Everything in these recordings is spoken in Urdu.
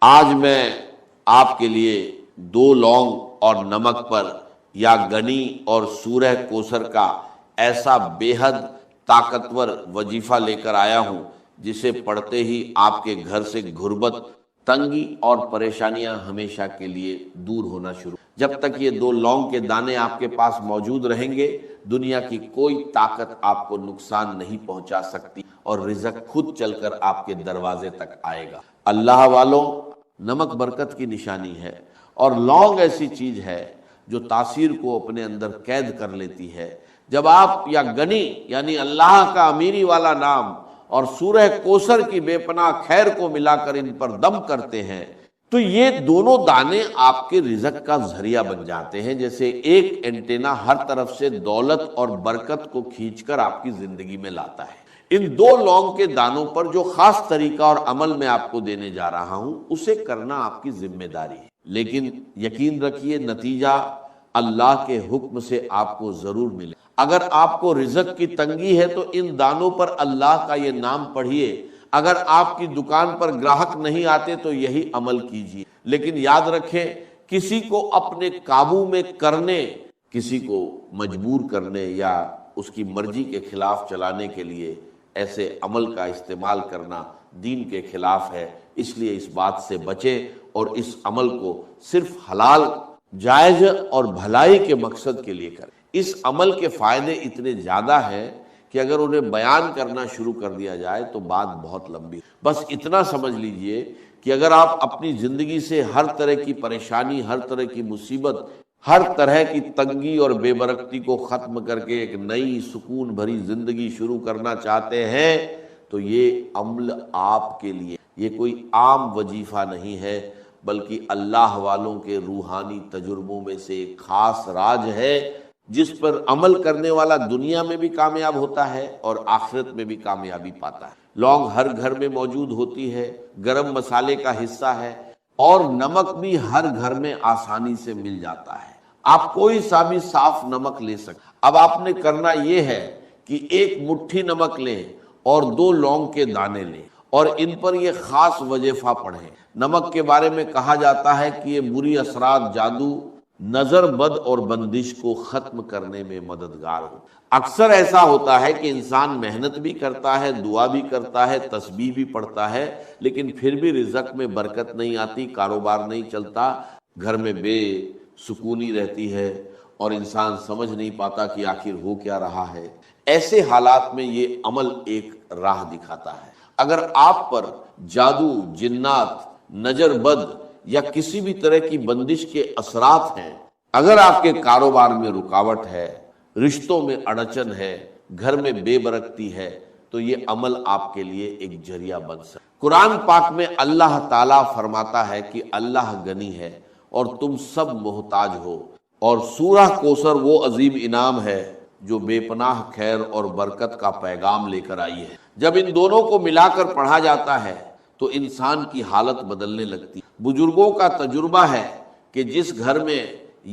آج میں آپ کے لیے 2 لونگ اور نمک پر یا گنی اور سورہ کوثر کا ایسا بے حد طاقتور وظیفہ لے کر آیا ہوں جسے پڑھتے ہی آپ کے گھر سے غربت، تنگی اور پریشانیاں ہمیشہ کے لیے دور ہونا شروع۔ جب تک یہ 2 لونگ کے دانے آپ کے پاس موجود رہیں گے، دنیا کی کوئی طاقت آپ کو نقصان نہیں پہنچا سکتی اور رزق خود چل کر آپ کے دروازے تک آئے گا۔ اللہ والوں، نمک برکت کی نشانی ہے اور لونگ ایسی چیز ہے جو تاثیر کو اپنے اندر قید کر لیتی ہے۔ جب آپ یا گنی یعنی اللہ کا امیری والا نام اور سورہ کوثر کی بے پناہ خیر کو ملا کر ان پر دم کرتے ہیں تو یہ دونوں دانے آپ کے رزق کا ذریعہ بن جاتے ہیں، جیسے ایک اینٹینا ہر طرف سے دولت اور برکت کو کھینچ کر آپ کی زندگی میں لاتا ہے۔ ان 2 لونگ کے دانوں پر جو خاص طریقہ اور عمل میں آپ کو دینے جا رہا ہوں اسے کرنا آپ کی ذمہ داری ہے، لیکن یقین رکھیے نتیجہ اللہ کے حکم سے آپ کو ضرور ملے۔ اگر آپ کو رزق کی تنگی ہے تو ان دانوں پر اللہ کا یہ نام پڑھیے، اگر آپ کی دکان پر گراہک نہیں آتے تو یہی عمل کیجیے، لیکن یاد رکھیں کسی کو اپنے قابو میں کرنے، کسی کو مجبور کرنے یا اس کی مرضی کے خلاف چلانے کے لیے ایسے عمل کا استعمال کرنا دین کے خلاف ہے۔ اس لیے اس بات سے بچیں اور اس عمل کو صرف حلال، جائز اور بھلائی کے مقصد کے لیے کریں۔ اس عمل کے فائدے اتنے زیادہ ہیں کہ اگر انہیں بیان کرنا شروع کر دیا جائے تو بات بہت لمبی۔ بس اتنا سمجھ لیجئے کہ اگر آپ اپنی زندگی سے ہر طرح کی پریشانی، ہر طرح کی مصیبت، ہر طرح کی تنگی اور بے برکتی کو ختم کر کے ایک نئی سکون بھری زندگی شروع کرنا چاہتے ہیں تو یہ عمل آپ کے لیے، یہ کوئی عام وظیفہ نہیں ہے بلکہ اللہ والوں کے روحانی تجربوں میں سے ایک خاص راج ہے جس پر عمل کرنے والا دنیا میں بھی کامیاب ہوتا ہے اور آخرت میں بھی کامیابی پاتا ہے۔ لونگ ہر گھر میں موجود ہوتی ہے، گرم مسالے کا حصہ ہے اور نمک بھی ہر گھر میں آسانی سے مل جاتا ہے۔ آپ کوئی سا بھی صاف نمک لے سکتے۔ اب آپ نے کرنا یہ ہے کہ 1 مٹھی نمک لیں اور 2 لونگ کے دانے لیں اور ان پر یہ خاص وظیفہ پڑھیں۔ نمک کے بارے میں کہا جاتا ہے کہ یہ بری اثرات، جادو، نظر بد اور بندش کو ختم کرنے میں مددگار ہو۔ اکثر ایسا ہوتا ہے کہ انسان محنت بھی کرتا ہے، دعا بھی کرتا ہے، تسبیح بھی پڑھتا ہے، لیکن پھر بھی رزق میں برکت نہیں آتی، کاروبار نہیں چلتا، گھر میں بے سکونی رہتی ہے اور انسان سمجھ نہیں پاتا کہ آخر ہو کیا رہا ہے۔ ایسے حالات میں یہ عمل ایک راہ دکھاتا ہے۔ اگر آپ پر جادو، جنات، نظر بد یا کسی بھی طرح کی بندش کے اثرات ہیں، اگر آپ کے کاروبار میں رکاوٹ ہے، رشتوں میں اڑچن ہے، گھر میں بے برکتی ہے، تو یہ عمل آپ کے لیے ایک ذریعہ بن سکتا ہے۔ قرآن پاک میں اللہ تعالیٰ فرماتا ہے کہ اللہ غنی ہے اور تم سب محتاج ہو، اور سورہ کوثر وہ عظیم انعام ہے جو بے پناہ خیر اور برکت کا پیغام لے کر آئی ہے۔ جب ان دونوں کو ملا کر پڑھا جاتا ہے تو انسان کی حالت بدلنے لگتی۔ بزرگوں کا تجربہ ہے کہ جس گھر میں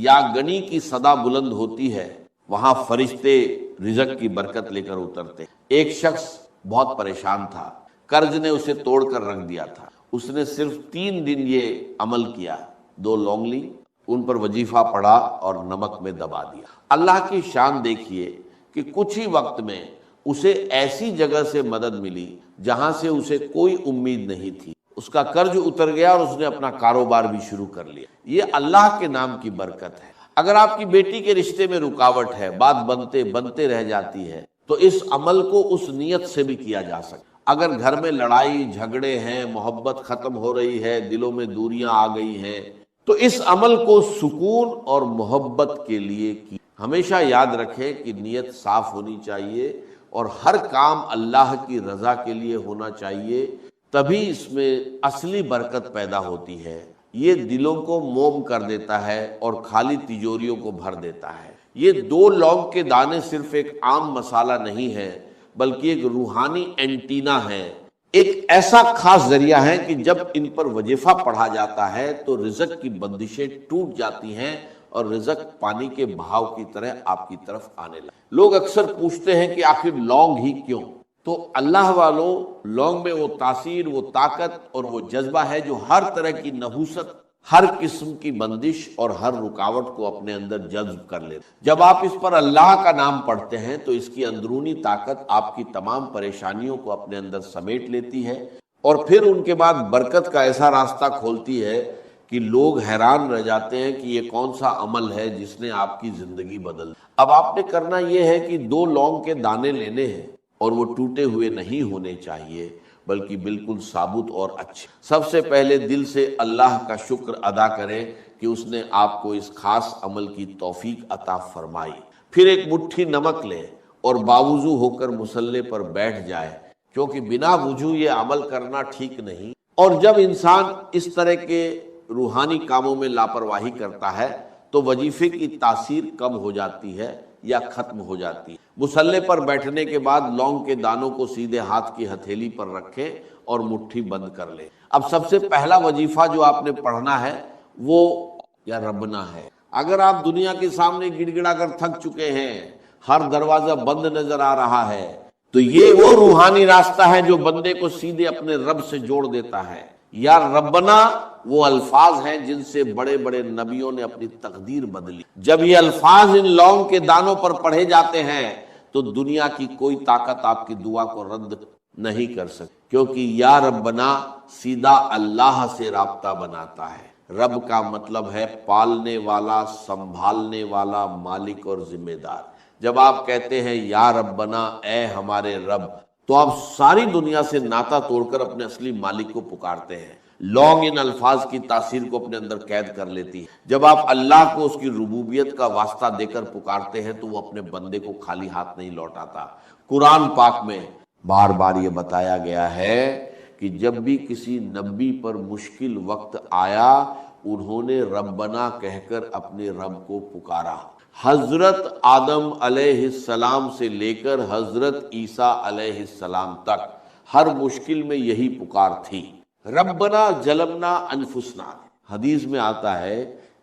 یا گنی کی صدا بلند ہوتی ہے وہاں فرشتے رزق کی برکت لے کر اترتے۔ ایک شخص بہت پریشان تھا، قرض نے اسے توڑ کر رکھ دیا تھا۔ اس نے صرف 3 دن یہ عمل کیا، 2 لونگ لی، ان پر وظیفہ پڑھا اور نمک میں دبا دیا۔ اللہ کی شان دیکھیے کہ کچھ ہی وقت میں اسے ایسی جگہ سے مدد ملی جہاں سے اسے کوئی امید نہیں تھی۔ اس کا قرض اتر گیا اور اس نے اپنا کاروبار بھی شروع کر لیا۔ یہ اللہ کے نام کی برکت ہے۔ اگر آپ کی بیٹی کے رشتے میں رکاوٹ ہے، بات بنتے بنتے رہ جاتی ہے، تو اس عمل کو اس نیت سے بھی کیا جا سکتا۔ اگر گھر میں لڑائی جھگڑے ہیں، محبت ختم ہو رہی ہے، دلوں میں دوریاں آ گئی ہیں، تو اس عمل کو سکون اور محبت کے لیے کی۔ ہمیشہ یاد رکھیں کہ نیت صاف ہونی چاہیے اور ہر کام اللہ کی رضا کے لیے ہونا چاہیے، تبھی اس میں اصلی برکت پیدا ہوتی ہے۔ یہ دلوں کو موم کر دیتا ہے اور خالی تجوریوں کو بھر دیتا ہے۔ یہ 2 لونگ کے دانے صرف ایک عام مسالہ نہیں ہے بلکہ ایک روحانی اینٹینا ہے، ایک ایسا خاص ذریعہ ہے کہ جب ان پر وظیفہ پڑھا جاتا ہے تو رزق کی بندشیں ٹوٹ جاتی ہیں اور رزق پانی کے بہاؤ کی طرح آپ کی طرف آنے لگتا ہے۔ لوگ اکثر پوچھتے ہیں کہ آخر لونگ ہی کیوں؟ تو اللہ والوں، لونگ میں وہ تاثیر، وہ طاقت اور وہ جذبہ ہے جو ہر طرح کی نحوست، ہر قسم کی بندش اور ہر رکاوٹ کو اپنے اندر جذب کر لیتے۔ جب آپ اس پر اللہ کا نام پڑھتے ہیں تو اس کی اندرونی طاقت آپ کی تمام پریشانیوں کو اپنے اندر سمیٹ لیتی ہے، اور پھر ان کے بعد برکت کا ایسا راستہ کھولتی ہے کہ لوگ حیران رہ جاتے ہیں کہ یہ کون سا عمل ہے جس نے آپ کی زندگی بدل دی۔ اب آپ نے کرنا یہ ہے کہ 2 لونگ کے دانے لینے ہیں، اور وہ ٹوٹے ہوئے نہیں ہونے چاہیے بلکہ بالکل ثابت اور اچھے۔ سب سے پہلے دل سے اللہ کا شکر ادا کریں کہ اس نے آپ کو اس خاص عمل کی توفیق عطا فرمائی۔ پھر ایک مٹھی نمک لیں اور باوضو ہو کر مصلی پر بیٹھ جائے، کیونکہ بنا وضو یہ عمل کرنا ٹھیک نہیں۔ اور جب انسان اس طرح کے روحانی کاموں میں لاپرواہی کرتا ہے تو وظیفے کی تاثیر کم ہو جاتی ہے یا ختم ہو جاتی ہے۔ مصلی پر بیٹھنے کے بعد لونگ کے دانوں کو سیدھے ہاتھ کی ہتھیلی پر رکھیں اور مٹھی بند کر لیں۔ اب سب سے پہلا وظیفہ جو آپ نے پڑھنا ہے وہ یا ربنا ہے۔ اگر آپ دنیا کے سامنے گڑ گڑا کر تھک چکے ہیں، ہر دروازہ بند نظر آ رہا ہے، تو یہ وہ روحانی راستہ ہے جو بندے کو سیدھے اپنے رب سے جوڑ دیتا ہے۔ یا ربنا وہ الفاظ ہیں جن سے بڑے بڑے نبیوں نے اپنی تقدیر بدلی۔ جب یہ الفاظ ان لونگ کے دانوں پر پڑھے جاتے ہیں تو دنیا کی کوئی طاقت آپ کی دعا کو رد نہیں کر سکتی، کیونکہ یا ربنا سیدھا اللہ سے رابطہ بناتا ہے۔ رب کا مطلب ہے پالنے والا، سنبھالنے والا، مالک اور ذمہ دار۔ جب آپ کہتے ہیں یا ربنا اے ہمارے رب، تو آپ ساری دنیا سے ناطہ توڑ کر اپنے اصلی مالک کو پکارتے ہیں۔ لونگ ان الفاظ کی تاثیر کو اپنے اندر قید کر لیتی ہے۔ جب آپ اللہ کو اس کی ربوبیت کا واسطہ دے کر پکارتے ہیں تو وہ اپنے بندے کو خالی ہاتھ نہیں لوٹاتا۔ قرآن پاک میں بار بار یہ بتایا گیا ہے کہ جب بھی کسی نبی پر مشکل وقت آیا انہوں نے ربنا کہہ کر اپنے رب کو پکارا۔ حضرت آدم علیہ السلام سے لے کر حضرت عیسیٰ علیہ السلام تک ہر مشکل میں یہی پکار تھی، ربنا ظلمنا انفسنا۔ حدیث میں آتا ہے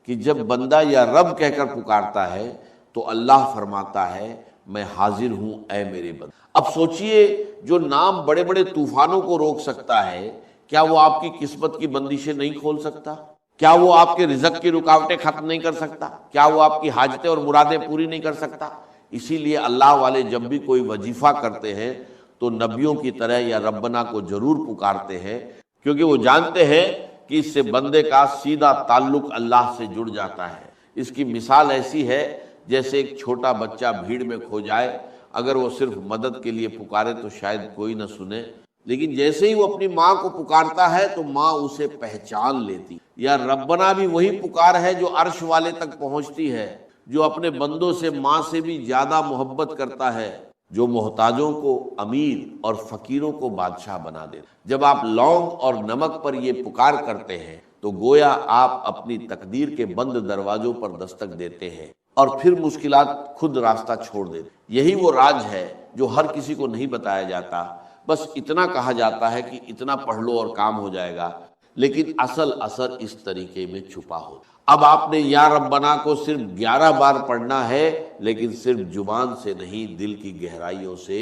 کہ جب بندہ یا رب کہہ کر پکارتا ہے تو اللہ فرماتا ہے میں حاضر ہوں اے میرے بندے۔ اب سوچئے جو نام بڑے بڑے طوفانوں کو روک سکتا ہے، کیا وہ آپ کی قسمت کی بندشیں نہیں کھول سکتا؟ کیا وہ آپ کے رزق کی رکاوٹیں ختم نہیں کر سکتا؟ کیا وہ آپ کی حاجتیں اور مرادیں پوری نہیں کر سکتا؟ اسی لیے اللہ والے جب بھی کوئی وظیفہ کرتے ہیں تو نبیوں کی طرح یا ربنا کو ضرور پکارتے ہیں، کیونکہ وہ جانتے ہیں کہ اس سے بندے کا سیدھا تعلق اللہ سے جڑ جاتا ہے۔ اس کی مثال ایسی ہے جیسے ایک چھوٹا بچہ بھیڑ میں کھو جائے، اگر وہ صرف مدد کے لیے پکارے تو شاید کوئی نہ سنے، لیکن جیسے ہی وہ اپنی ماں کو پکارتا ہے تو ماں اسے پہچان لیتی۔ یا ربنا بھی وہی پکار ہے جو عرش والے تک پہنچتی ہے، جو اپنے بندوں سے ماں سے بھی زیادہ محبت کرتا ہے، جو محتاجوں کو امیر اور فقیروں کو بادشاہ بنا دے۔ جب آپ لونگ اور نمک پر یہ پکار کرتے ہیں تو گویا آپ اپنی تقدیر کے بند دروازوں پر دستک دیتے ہیں اور پھر مشکلات خود راستہ چھوڑ دیتے۔ یہی وہ راز ہے جو ہر کسی کو نہیں بتایا جاتا، بس اتنا کہا جاتا ہے کہ اتنا پڑھ لو اور کام ہو جائے گا، لیکن اصل اثر اس طریقے میں چھپا ہو۔ اب آپ نے یا ربنا کو صرف 11 بار پڑھنا ہے، لیکن صرف زبان سے نہیں، دل کی گہرائیوں سے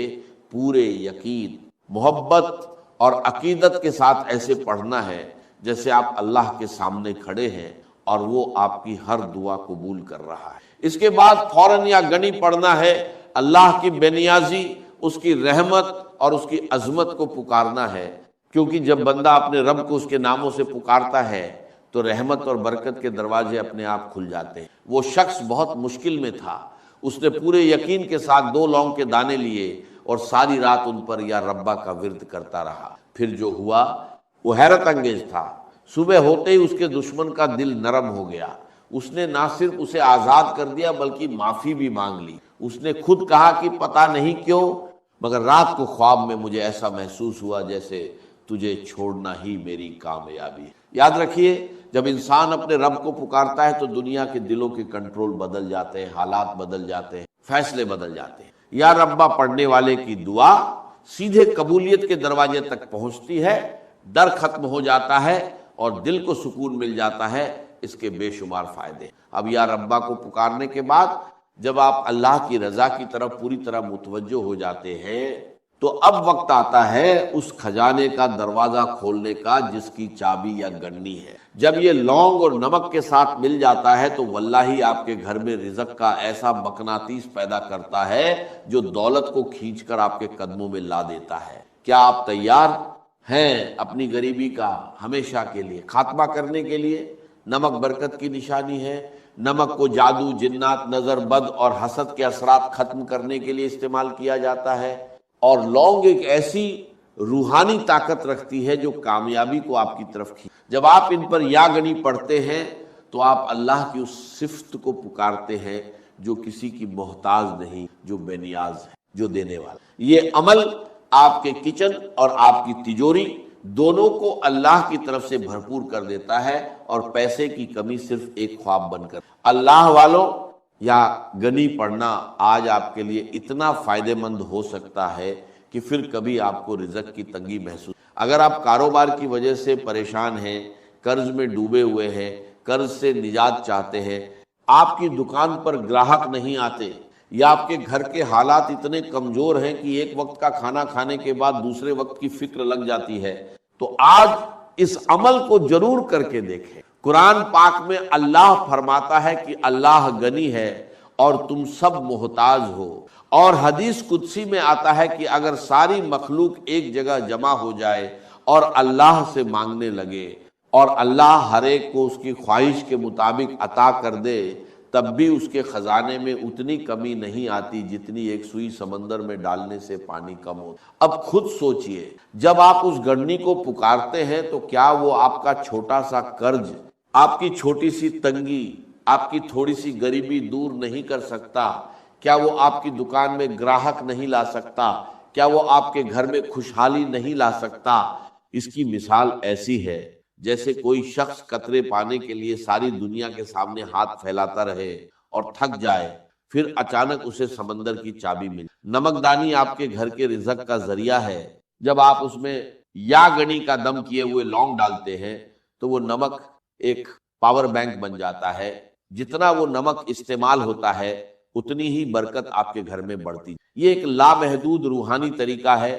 پورے یقین، محبت اور عقیدت کے ساتھ ایسے پڑھنا ہے جیسے آپ اللہ کے سامنے کھڑے ہیں اور وہ آپ کی ہر دعا قبول کر رہا ہے۔ اس کے بعد فوراً یا گنی پڑھنا ہے، اللہ کی بے نیازی، اس کی رحمت اور اس کی عظمت کو پکارنا ہے، کیونکہ جب بندہ اپنے رب کو اس کے ناموں سے پکارتا ہے تو رحمت اور برکت کے دروازے اپنے آپ کھل جاتے ہیں۔ وہ شخص بہت مشکل میں تھا، اس نے پورے یقین کے ساتھ 2 لونگ کے دانے لیے اور ساری رات ان پر یا ربا کا ورد کرتا رہا۔ پھر جو ہوا وہ حیرت انگیز تھا۔ صبح ہوتے ہی اس کے دشمن کا دل نرم ہو گیا۔ اس نے نہ صرف اسے آزاد کر دیا بلکہ معافی بھی مانگ لی۔ اس نے خود کہا کہ پتہ نہیں کیوں مگر رات کو خواب میں مجھے ایسا محسوس ہوا جیسے تجھے چھوڑنا ہی میری کامیابی ہے۔ یاد رکھیے، جب انسان اپنے رب کو پکارتا ہے تو دنیا کے دلوں کے کنٹرول بدل جاتے ہیں، حالات بدل جاتے ہیں، فیصلے بدل جاتے ہیں۔ یا ربا پڑھنے والے کی دعا سیدھے قبولیت کے دروازے تک پہنچتی ہے، ڈر ختم ہو جاتا ہے اور دل کو سکون مل جاتا ہے۔ اس کے بے شمار فائدے۔ اب یا ربا کو پکارنے کے بعد جب آپ اللہ کی رضا کی طرف پوری طرح متوجہ ہو جاتے ہیں تو اب وقت آتا ہے اس خزانے کا دروازہ کھولنے کا جس کی چابی یا گنی ہے۔ جب یہ لونگ اور نمک کے ساتھ مل جاتا ہے تو واللہ آپ کے گھر میں رزق کا ایسا مقناطیس پیدا کرتا ہے جو دولت کو کھینچ کر آپ کے قدموں میں لا دیتا ہے۔ کیا آپ تیار ہیں اپنی غریبی کا ہمیشہ کے لیے خاتمہ کرنے کے لیے؟ نمک برکت کی نشانی ہے۔ نمک کو جادو، جنات، نظر بد اور حسد کے اثرات ختم کرنے کے لیے استعمال کیا جاتا ہے، اور لونگ ایک ایسی روحانی طاقت رکھتی ہے جو کامیابی کو آپ کی طرف کھینچتی ہے۔ جب آپ ان پر یا گنی پڑھتے ہیں تو آپ اللہ کی اس صفت کو پکارتے ہیں جو کسی کی محتاج نہیں، جو بے نیاز ہے، جو دینے والا۔ یہ عمل آپ کے کچن اور آپ کی تجوری دونوں کو اللہ کی طرف سے بھرپور کر دیتا ہے، اور پیسے کی کمی صرف ایک خواب بن کر۔ اللہ والوں، یا گنی پڑھنا آج آپ کے لیے اتنا فائدہ مند ہو سکتا ہے کہ پھر کبھی آپ کو رزق کی تنگی محسوس۔ اگر آپ کاروبار کی وجہ سے پریشان ہیں، قرض میں ڈوبے ہوئے ہیں، قرض سے نجات چاہتے ہیں، آپ کی دکان پر گراہک نہیں آتے، یا آپ کے گھر کے حالات اتنے کمزور ہیں کہ ایک وقت کا کھانا کھانے کے بعد دوسرے وقت کی فکر لگ جاتی ہے، تو آج اس عمل کو ضرور کر کے دیکھیں۔ قرآن پاک میں اللہ فرماتا ہے کہ اللہ غنی ہے اور تم سب محتاج ہو، اور حدیث قدسی میں آتا ہے کہ اگر ساری مخلوق ایک جگہ جمع ہو جائے اور اللہ سے مانگنے لگے اور اللہ ہر ایک کو اس کی خواہش کے مطابق عطا کر دے، تب بھی اس کے خزانے میں اتنی کمی نہیں آتی جتنی ایک سوئی سمندر میں ڈالنے سے پانی کم ہو۔ اب خود سوچئے، جب آپ اس گڑنی کو پکارتے ہیں تو کیا وہ آپ کا چھوٹا سا قرض، آپ کی چھوٹی سی تنگی، آپ کی تھوڑی سی غریبی دور نہیں کر سکتا؟ کیا وہ آپ کی دکان میں گراہک نہیں لا سکتا؟ کیا وہ آپ کے گھر میں خوشحالی نہیں لا سکتا؟ اس کی مثال ایسی ہے جیسے کوئی شخص قطرے پانے کے لیے ساری دنیا کے سامنے ہاتھ پھیلاتا رہے اور تھک جائے، پھر اچانک اسے سمندر کی چابی مل۔ نمک دانی آپ کے گھر کے رزق کا ذریعہ ہے۔ جب آپ اس میں یا گنی کا دم کیے ہوئے لونگ ڈالتے ہیں تو وہ نمک ایک پاور بینک بن جاتا ہے۔ جتنا وہ نمک استعمال ہوتا ہے اتنی ہی برکت آپ کے گھر میں بڑھتی۔ یہ ایک لامحدود روحانی طریقہ ہے،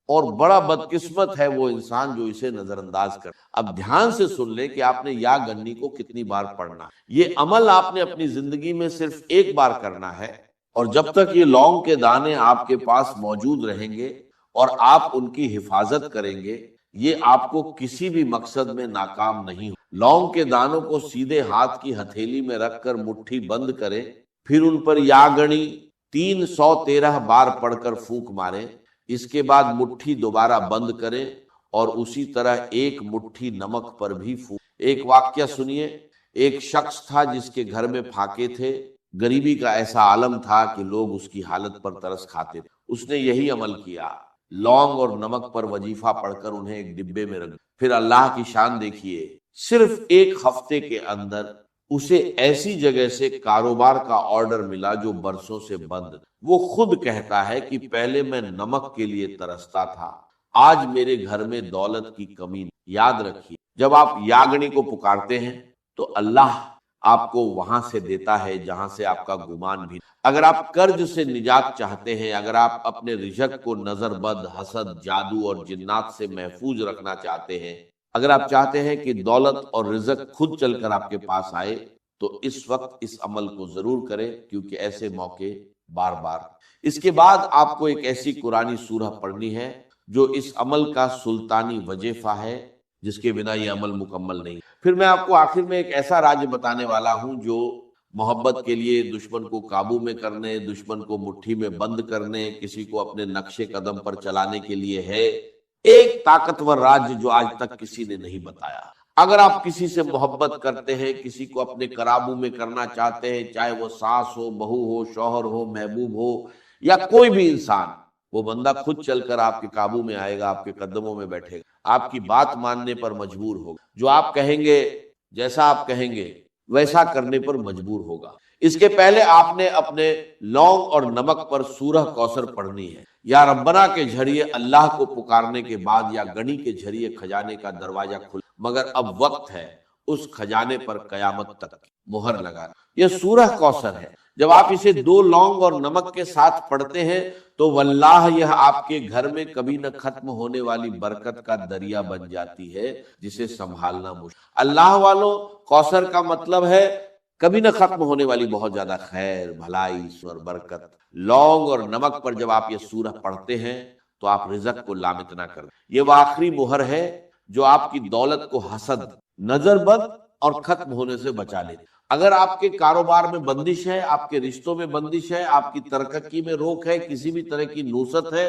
اور بڑا بدقسمت ہے وہ انسان جو اسے نظر انداز کر۔ اب دھیان سے سن لیں کہ آپ نے یا گنی کو کتنی بار پڑھنا ہے۔ یہ عمل آپ نے اپنی زندگی میں صرف ایک بار کرنا ہے، اور جب تک یہ لونگ کے دانے آپ کے پاس موجود رہیں گے اور آپ ان کی حفاظت کریں گے، یہ آپ کو کسی بھی مقصد میں ناکام نہیں ہو۔ لونگ کے دانوں کو سیدھے ہاتھ کی ہتھیلی میں رکھ کر مٹھی بند کریں، پھر ان پر یا گنی 313 بار پڑھ کر پھونک ماریں، اس کے بعد مٹھی دوبارہ بند کریں اور اسی طرح ایک مٹھی نمک پر بھی پھونک۔ ایک واقعہ سنیے، ایک شخص تھا جس کے گھر میں پھاکے تھے، غریبی کا ایسا عالم تھا کہ لوگ اس کی حالت پر ترس کھاتے تھے۔ اس نے یہی عمل کیا، لونگ اور نمک پر وظیفہ پڑھ کر انہیں ایک ڈبے میں رکھ۔ پھر اللہ کی شان دیکھیے، صرف ایک ہفتے کے اندر اسے ایسی جگہ سے کاروبار کا آرڈر ملا جو برسوں سے بند۔ وہ خود کہتا ہے کہ پہلے میں نمک کے لیے ترستا تھا، آج میرے گھر میں دولت کی کمی نہیں۔ یاد رکھیے، جب آپ یاگنی کو پکارتے ہیں تو اللہ آپ کو وہاں سے دیتا ہے جہاں سے آپ کا گمان بھی۔ اگر آپ قرض سے نجات چاہتے ہیں، اگر آپ اپنے رزق کو نظر بد، حسد، جادو اور جنات سے محفوظ رکھنا چاہتے ہیں، اگر آپ چاہتے ہیں کہ دولت اور رزق خود چل کر آپ کے پاس آئے، تو اس وقت اس عمل کو ضرور کریں، کیونکہ ایسے موقع بار بار۔ اس کے بعد آپ کو ایک ایسی قرآنی سورہ پڑھنی ہے جو اس عمل کا سلطانی وظیفہ ہے، جس کے بنا یہ عمل مکمل نہیں۔ پھر میں آپ کو آخر میں ایک ایسا راز بتانے والا ہوں جو محبت کے لیے دشمن کو قابو میں کرنے، دشمن کو مٹھی میں بند کرنے، کسی کو اپنے نقش قدم پر چلانے کے لیے ہے۔ ایک طاقتور راز جو آج تک کسی نے نہیں بتایا۔ اگر آپ کسی سے محبت کرتے ہیں، کسی کو اپنے قابو میں کرنا چاہتے ہیں، چاہے وہ ساس ہو، بہو ہو، شوہر ہو، محبوب ہو، یا کوئی بھی انسان، وہ بندہ خود چل کر آپ کے قابو میں آئے گا، آپ کے قدموں میں بیٹھے گا، آپ کی بات ماننے پر مجبور ہوگا، جو آپ کہیں گے، جیسا آپ کہیں گے ویسا کرنے پر مجبور ہوگا۔ اس کے پہلے آپ نے اپنے لونگ اور نمک پر سورہ کوثر پڑھنی ہے۔ یا ربنا کے ذریعے اللہ کو پکارنے کے بعد یا گنی کے ذریعے خزانے کا دروازہ کھل، مگر اب وقت ہے اس خزانے پر قیامت تک۔ مہر لگانا۔ یہ سورہ کوثر ہے، جب آپ اسے 2 لونگ اور نمک کے ساتھ پڑھتے ہیں تو واللہ یہ آپ کے گھر میں کبھی نہ ختم ہونے والی برکت کا دریا بن جاتی ہے جسے سنبھالنا مشکل۔ اللہ والوں، کوثر کا مطلب ہے کبھی نہ ختم ہونے والی بہت زیادہ خیر، بھلائی اور برکت۔ لونگ اور نمک پر جب آپ یہ سورہ پڑھتے ہیں تو آپ رزق کو لامت نہ کر دیں۔ یہ وہ آخری مہر ہے جو آپ کی دولت کو حسد، نظر بد اور ختم ہونے سے بچا لیتی۔ اگر آپ کے کاروبار میں بندش ہے، آپ کے رشتوں میں بندش ہے، آپ کی ترقی میں روک ہے، کسی بھی طرح کی نوست ہے،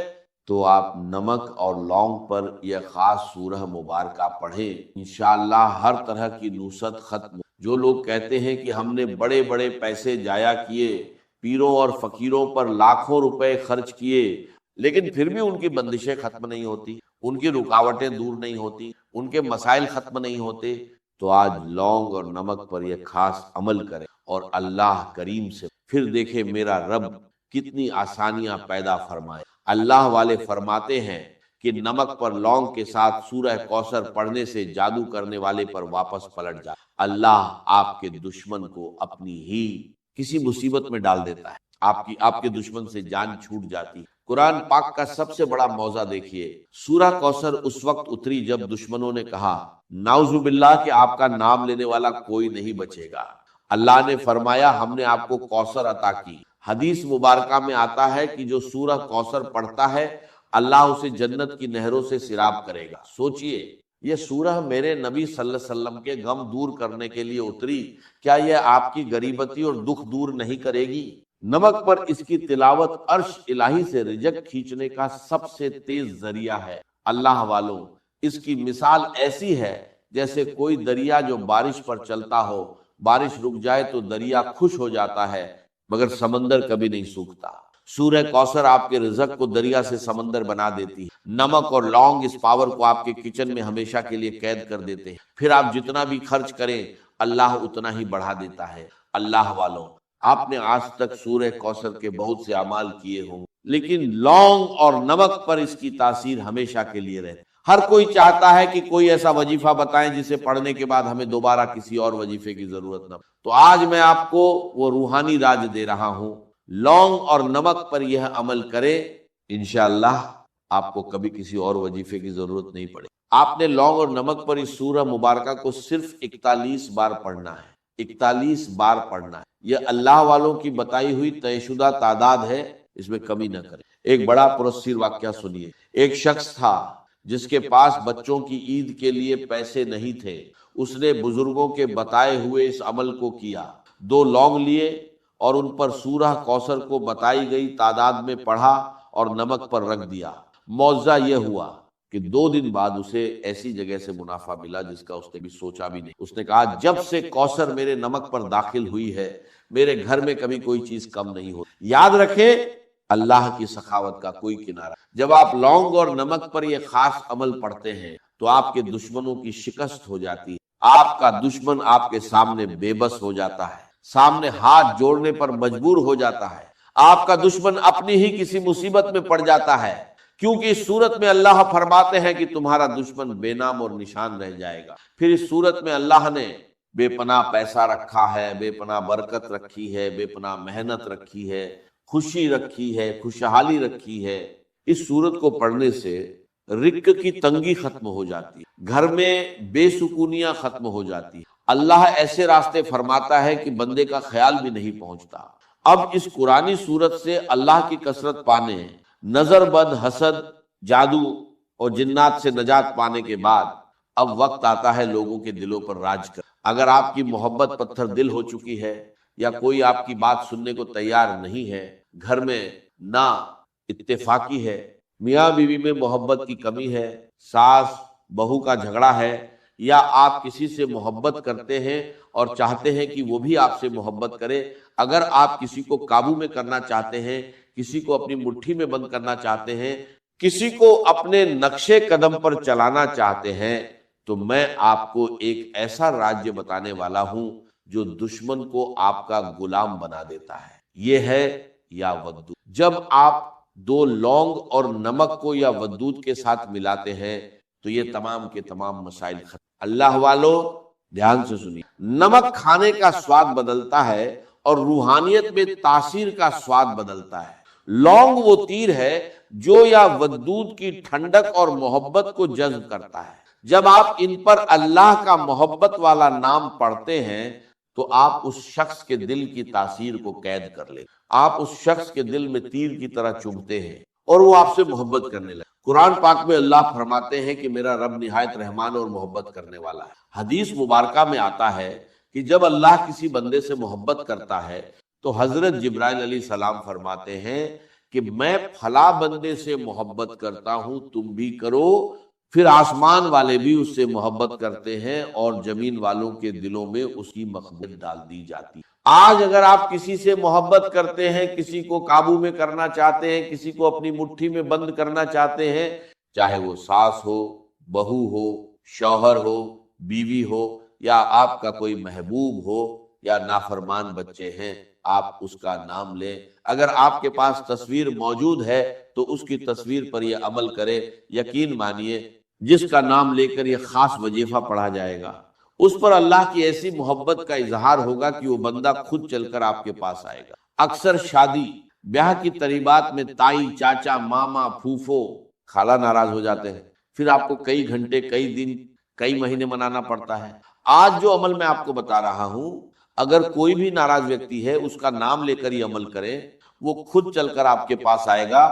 تو آپ نمک اور لونگ پر یہ خاص سورہ مبارکہ پڑھیں، انشاءاللہ ہر طرح کی نوست ختم۔ جو لوگ کہتے ہیں کہ ہم نے بڑے بڑے پیسے جایا کیے، پیروں اور فقیروں پر لاکھوں روپے خرچ کیے، لیکن پھر بھی ان کی بندشیں ختم نہیں ہوتی، ان کی رکاوٹیں دور نہیں ہوتی، ان کے مسائل ختم نہیں ہوتے، تو آج لونگ اور نمک پر یہ خاص عمل کریں اور اللہ کریم سے پھر دیکھیں میرا رب کتنی آسانیاں پیدا فرمائے۔ اللہ والے فرماتے ہیں کہ نمک پر لونگ کے ساتھ سورہ کوثر پڑھنے سے جادو کرنے والے پر واپس پلٹ جائے۔ اللہ آپ کے دشمن کو اپنی ہی کسی مصیبت میں ڈال دیتا ہے، آپ کے دشمن سے جان چھوٹ جاتی۔ قرآن پاک کا سب سے بڑا موضع دیکھیے، سورہ کوثر اس وقت اتری جب دشمنوں نے کہا نعوذ باللہ کہ آپ کا نام لینے والا کوئی نہیں بچے گا۔ اللہ نے فرمایا ہم نے آپ کو کوثر عطا کی۔ حدیث مبارکہ میں آتا ہے کہ جو سورہ کوثر پڑھتا ہے اللہ اسے جنت کی نہروں سے سیراب کرے گا۔ سوچئے، یہ سورہ میرے نبی صلی اللہ علیہ وسلم کے غم دور کرنے کے لیے اتری، کیا یہ آپ کی غریبتی اور دکھ دور نہیں کرے گی؟ نمک پر اس کی تلاوت عرش الہی سے رزق کھینچنے کا سب سے تیز ذریعہ ہے۔ اللہ والوں، اس کی مثال ایسی ہے جیسے کوئی دریا جو بارش پر چلتا ہو، بارش رک جائے تو دریا خوش ہو جاتا ہے مگر سمندر کبھی نہیں سوکھتا۔ سورہ کوثر آپ کے رزق کو دریا سے سمندر بنا دیتی ہے۔ نمک اور لونگ اس پاور کو آپ کے کچن میں ہمیشہ کے لیے قید کر دیتے ہیں، پھر آپ جتنا بھی خرچ کریں اللہ اتنا ہی بڑھا دیتا ہے۔ اللہ والوں، آپ نے آج تک سورہ کوثر کے بہت سے اعمال کیے ہوں لیکن لونگ اور نمک پر اس کی تاثیر ہمیشہ کے لیے رہتی۔ ہر کوئی چاہتا ہے کہ کوئی ایسا وظیفہ بتائیں جسے پڑھنے کے بعد ہمیں دوبارہ کسی اور وظیفے کی ضرورت نہ ہو۔ تو آج میں آپ کو وہ روحانی راج دے رہا ہوں، لونگ اور نمک پر یہ عمل کرے، انشاءاللہ آپ کو کبھی کسی اور وظیفے کی ضرورت نہیں پڑے۔ آپ نے لونگ اور نمک پر اس سورہ مبارکہ کو صرف 41 بار پڑھنا ہے، 41 بار پڑھنا ہے۔ یہ اللہ والوں کی بتائی ہوئی طے شدہ تعداد ہے، اس میں کمی نہ کریں۔ ایک بڑا پرسیر واقعہ سنیے۔ ایک شخص تھا جس کے پاس بچوں کی عید کے لیے پیسے نہیں تھے۔ اس نے بزرگوں کے بتائے ہوئے اس عمل کو کیا، 2 لونگ لیے اور ان پر سورہ کوثر کو بتائی گئی تعداد میں پڑھا اور نمک پر رکھ دیا۔ معجزہ یہ ہوا کہ 2 دن بعد اسے ایسی جگہ سے منافع ملا جس کا اس نے بھی سوچا بھی نہیں۔ اس نے کہا جب سے کوثر میرے نمک پر داخل ہوئی ہے میرے گھر میں کبھی کوئی چیز کم نہیں ہوئی۔ یاد رکھیں، اللہ کی سخاوت کا کوئی کنارہ۔ جب آپ لونگ اور نمک پر یہ خاص عمل پڑھتے ہیں تو آپ کے دشمنوں کی شکست ہو جاتی ہے، آپ کا دشمن آپ کے سامنے بے بس ہو جاتا ہے، سامنے ہاتھ جوڑنے پر مجبور ہو جاتا ہے، آپ کا دشمن اپنی ہی کسی مصیبت میں پڑ جاتا ہے، کیونکہ اس صورت میں اللہ فرماتے ہیں کہ تمہارا دشمن بے نام اور نشان رہ جائے گا۔ پھر اس صورت میں اللہ نے بے پناہ پیسہ رکھا ہے، بے پناہ برکت رکھی ہے، بے پناہ محنت رکھی ہے، خوشی رکھی ہے، خوشحالی رکھی ہے۔ اس سورت کو پڑھنے سے رزق کی تنگی ختم ہو جاتی ہے، گھر میں بے سکونیاں ختم ہو جاتی ہے، اللہ ایسے راستے فرماتا ہے کہ بندے کا خیال بھی نہیں پہنچتا۔ اب اس قرآنی سورت سے اللہ کی کثرت پانے، نظر بد، حسد، جادو اور جنات سے نجات پانے کے بعد اب وقت آتا ہے لوگوں کے دلوں پر راج کر۔ اگر آپ کی محبت پتھر دل ہو چکی ہے یا کوئی آپ کی بات سننے کو تیار نہیں ہے، گھر میں نا اتفاقی ہے، میاں بیوی میں محبت کی کمی ہے، ساس بہو کا جھگڑا ہے، یا آپ کسی سے محبت کرتے ہیں اور چاہتے ہیں کہ وہ بھی آپ سے محبت کرے، اگر آپ کسی کو قابو میں کرنا چاہتے ہیں، کسی کو اپنی مٹھی میں بند کرنا چاہتے ہیں، کسی کو اپنے نقشے قدم پر چلانا چاہتے ہیں، تو میں آپ کو ایک ایسا راجیہ بتانے والا ہوں جو دشمن کو آپ کا غلام بنا دیتا ہے۔ یہ ہے یا ودود۔ جب آپ 2 لونگ اور نمک کو یا ودود کے ساتھ ملاتے ہیں تو یہ تمام کے تمام مسائل ختم۔ اللہ والو، دھیان سے سنیے، نمک کھانے کا سواد بدلتا ہے اور روحانیت میں تاثیر کا سواد بدلتا ہے۔ لونگ وہ تیر ہے جو یا ودود کی ٹھنڈک اور محبت کو جذب کرتا ہے۔ جب آپ ان پر اللہ کا محبت والا نام پڑھتے ہیں تو آپ اس شخص کے دل کی تاثیر کو قید کر لیں، آپ اس شخص کے دل میں تیر کی طرح چبھتے ہیں اور وہ آپ سے محبت کرنے لگے۔ قرآن پاک میں اللہ فرماتے ہیں کہ میرا رب نہایت رحمان اور محبت کرنے والا ہے۔ حدیث مبارکہ میں آتا ہے کہ جب اللہ کسی بندے سے محبت کرتا ہے تو حضرت جبرائیل علیہ السلام فرماتے ہیں کہ میں فلاں بندے سے محبت کرتا ہوں، تم بھی کرو۔ پھر آسمان والے بھی اس سے محبت کرتے ہیں اور زمین والوں کے دلوں میں اس کی محبت ڈال دی جاتی۔ آج اگر آپ کسی سے محبت کرتے ہیں، کسی کو قابو میں کرنا چاہتے ہیں، کسی کو اپنی مٹھی میں بند کرنا چاہتے ہیں، چاہے وہ ساس ہو، بہو ہو، شوہر ہو، بیوی ہو، یا آپ کا کوئی محبوب ہو، یا نافرمان بچے ہیں، آپ اس کا نام لیں۔ اگر آپ کے پاس تصویر موجود ہے تو اس کی تصویر پر یہ عمل کرے، یقین مانیے جس کا نام لے کر یہ خاص وظیفہ پڑھا جائے گا، اس پر اللہ کی ایسی محبت کا اظہار ہوگا کہ وہ بندہ خود چل کر آپ کے پاس آئے گا۔ اکثر شادی بیاہ کی تقریبات میں تائی، چاچا، ماما، پھوپھو، خالہ ناراض ہو جاتے ہیں، پھر آپ کو کئی گھنٹے، کئی دن، کئی مہینے منانا پڑتا ہے۔ آج جو عمل میں آپ کو بتا رہا ہوں، اگر کوئی بھی ناراض ویکتی ہے اس کا نام لے کر یہ عمل کرے، وہ خود چل کر آپ کے پاس آئے گا،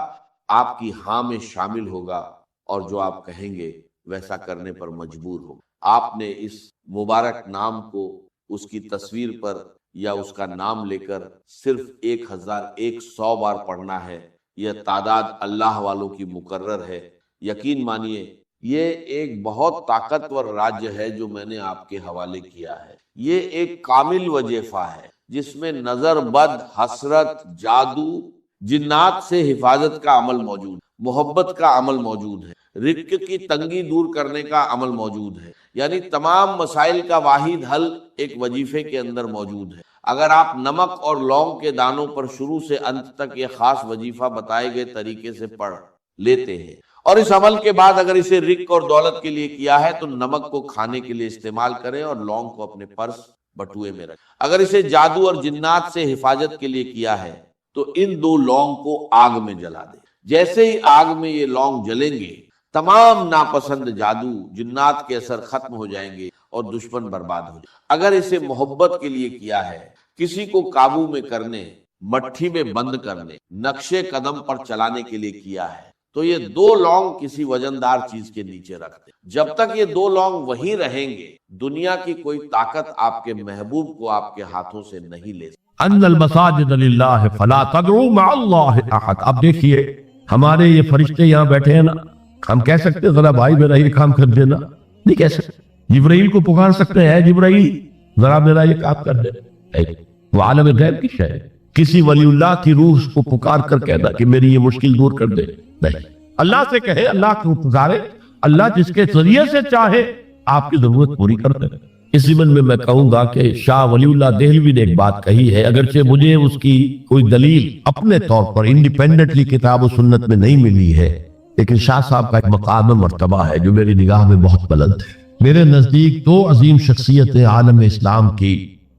آپ کی ہاں میں شامل ہوگا اور جو آپ کہیں گے ویسا کرنے پر مجبور ہوگا۔ آپ نے اس مبارک نام کو اس کی تصویر پر یا اس کا نام لے کر صرف 1100 بار پڑھنا ہے۔ یہ تعداد اللہ والوں کی مقرر ہے۔ یقین مانیے یہ ایک بہت طاقتور راج ہے جو میں نے آپ کے حوالے کیا ہے۔ یہ ایک کامل وظیفہ ہے جس میں نظر بد، حسرت، جادو، جنات سے حفاظت کا عمل موجود، محبت کا عمل موجود ہے، رزق کی تنگی دور کرنے کا عمل موجود ہے، یعنی تمام مسائل کا واحد حل ایک وظیفے کے اندر موجود ہے۔ اگر آپ نمک اور لونگ کے دانوں پر شروع سے انت تک یہ خاص وظیفہ بتائے گئے طریقے سے پڑھ لیتے ہیں اور اس عمل کے بعد اگر اسے رزق اور دولت کے لیے کیا ہے تو نمک کو کھانے کے لیے استعمال کریں اور لونگ کو اپنے پرس بٹوئے میں رکھیں۔ اگر اسے جادو اور جنات سے حفاظت کے لیے کیا ہے تو ان 2 لونگ کو آگ میں جلا دیں۔ جیسے ہی آگ میں یہ لونگ جلیں گے تمام ناپسند جادو، جنات کے اثر ختم ہو جائیں گے اور دشمن برباد ہو جائے۔ اگر اسے محبت کے لیے کیا ہے، کسی کو قابو میں کرنے، مٹھی میں بند کرنے، نقشے قدم پر چلانے کے لیے کیا ہے تو یہ 2 لونگ کسی وزندار چیز کے نیچے رکھ دیں۔ جب تک یہ 2 لونگ وہیں رہیں گے دنیا کی کوئی طاقت آپ کے محبوب کو آپ کے ہاتھوں سے نہیں لے سکتی۔ ان المساجد للہ فلا تدعوا مع اللہ احد۔ اب دیکھیے ہمارے یہ فرشتے یہاں بیٹھے ہیں نا، ہم کہہ سکتے ہیں ذرا بھائی میرا یہ کام کر دینا؟ نہیں کہہ سکتے۔ جبرائیل کو پکار سکتے ہیں، جبرائیل ذرا میرا یہ کام کر دے؟ وہ عالم غیب کی شے ہے۔ کسی ولی اللہ کی روح کو پکار کر کہنا کہ میری یہ مشکل دور کر دے؟ نہیں۔ اللہ سے کہے، اللہ کو پکارے، اللہ جس کے ذریعے سے چاہے آپ کی ضرورت پوری کر دے۔ اس ضمن میں کہوں گا کہ شاہ ولی اللہ دہلوی نے ایک بات کہی ہے، اگرچہ مجھے اس کی کوئی دلیل اپنے طور پر انڈیپینڈنٹلی کتاب و سنت میں نہیں ملی ہے، لیکن شاہ صاحب کا ایک مقام مرتبہ ہے جو میری نگاہ میں بہت بلند ہے۔ میرے نزدیک 2 عظیم شخصیتیں عالم اسلام کی،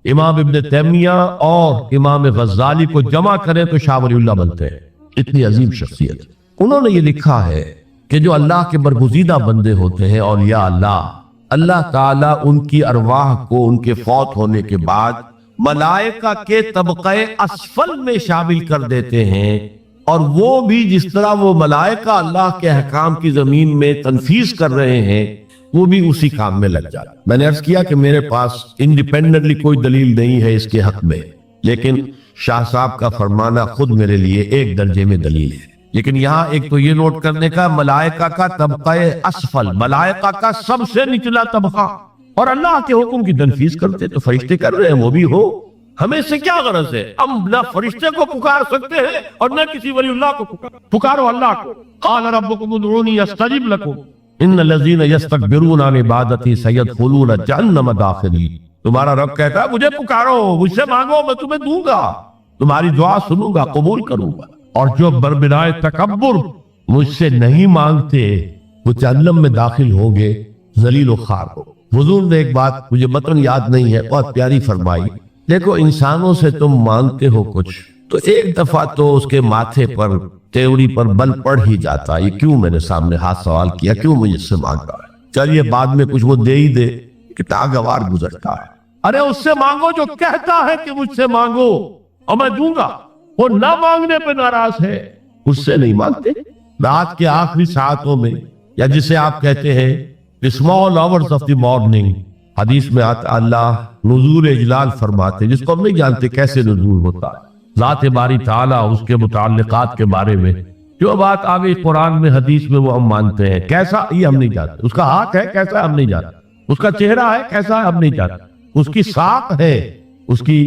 امام ابن تیمیہ اور امام غزالی کو جمع کریں تو شاہ ولی اللہ بنتے ہیں۔ اتنی عظیم شخصیت۔ انہوں نے یہ لکھا ہے کہ جو اللہ کے برگزیدہ بندے ہوتے ہیں اولیاء اللہ، اللہ تعالیٰ ان کی ارواح کو ان کے فوت ہونے کے بعد ملائکہ کے طبقہ اسفل میں شامل کر دیتے ہیں، اور وہ بھی جس طرح وہ ملائکہ اللہ کے احکام کی زمین میں تنفیذ کر رہے ہیں وہ بھی اسی کام میں لگ جاتا۔ میں نے عرض کیا کہ میرے پاس انڈیپینڈنٹلی کوئی دلیل نہیں ہے اس کے حق میں، لیکن شاہ صاحب کا فرمانا خود میرے لیے 1 درجے میں دلیل ہے۔ لیکن یہاں ایک تو یہ نوٹ کرنے کا، ملائکہ کا طبقہ اسفل، ملائکہ کا سب سے نچلا طبقہ، اور اللہ کے حکم کی تنفیذ کرتے تو فرشتے کر رہے ہیں وہ بھی ہو، ہمیں اس سے کیا غرض ہے؟ ہم نہ فرشتے کو پکار سکتے ہیں اور نہ کسی ولی اللہ کو پکارو اللہ کو۔ قال ربکم ادعونی استجب لکم ان الذین یستکبرون عن عبادتی سیدخلون جہنم داخرین۔ تمہارا رب کہتا ہے مجھے پکارو، مجھ سے مانگو، میں تمہیں دوں گا، تمہاری دعا سنوں گا، قبول کروں گا، اور جو بربنائے تکبر مجھ سے نہیں مانگتے وہ جہنم میں داخل ہوں گے ذلیل و خوار ہو۔ حضور نے ایک بات مجھے متن یاد نہیں ہے بہت پیاری فرمائی، دیکھو انسانوں سے تم مانگتے ہو کچھ تو ایک دفعہ تو اس کے ماتھے پر تیوری پر بل پڑ ہی جاتا ہے، یہ کیوں میرے سامنے ہاتھ سوال کیا، کیوں مجھے اس سے مانگا ہے، چلیے بعد میں کچھ وہ دے ہی دے، کہ ناگوار گزرتا ہے۔ ارے اس سے مانگو جو کہتا ہے کہ مجھ سے مانگو اور میں دوں گا، وہ نہ مانگنے پہ ناراض ہے، اس سے نہیں مانگتے۔ رات کے آخری ساعتوں میں، یا جسے آپ کہتے ہیں small hours of the morning, حدیث میں آتا اللہ نزول اجلال فرماتے، جس کو ہم نہیں جانتے کیسے نزول ہوتا ہے، ذات باری تعالیٰ اس کے متعلقات کے بارے میں جو بات آگے قرآن میں حدیث میں وہ ہم مانتے ہیں، کیسا یہ ہم نہیں جانتے، اس کا ہاتھ ہے کیسا ہم نہیں جانتے، اس کا چہرہ ہے کیسا ہم نہیں جانتے، اس کی ساق ہے، اس کی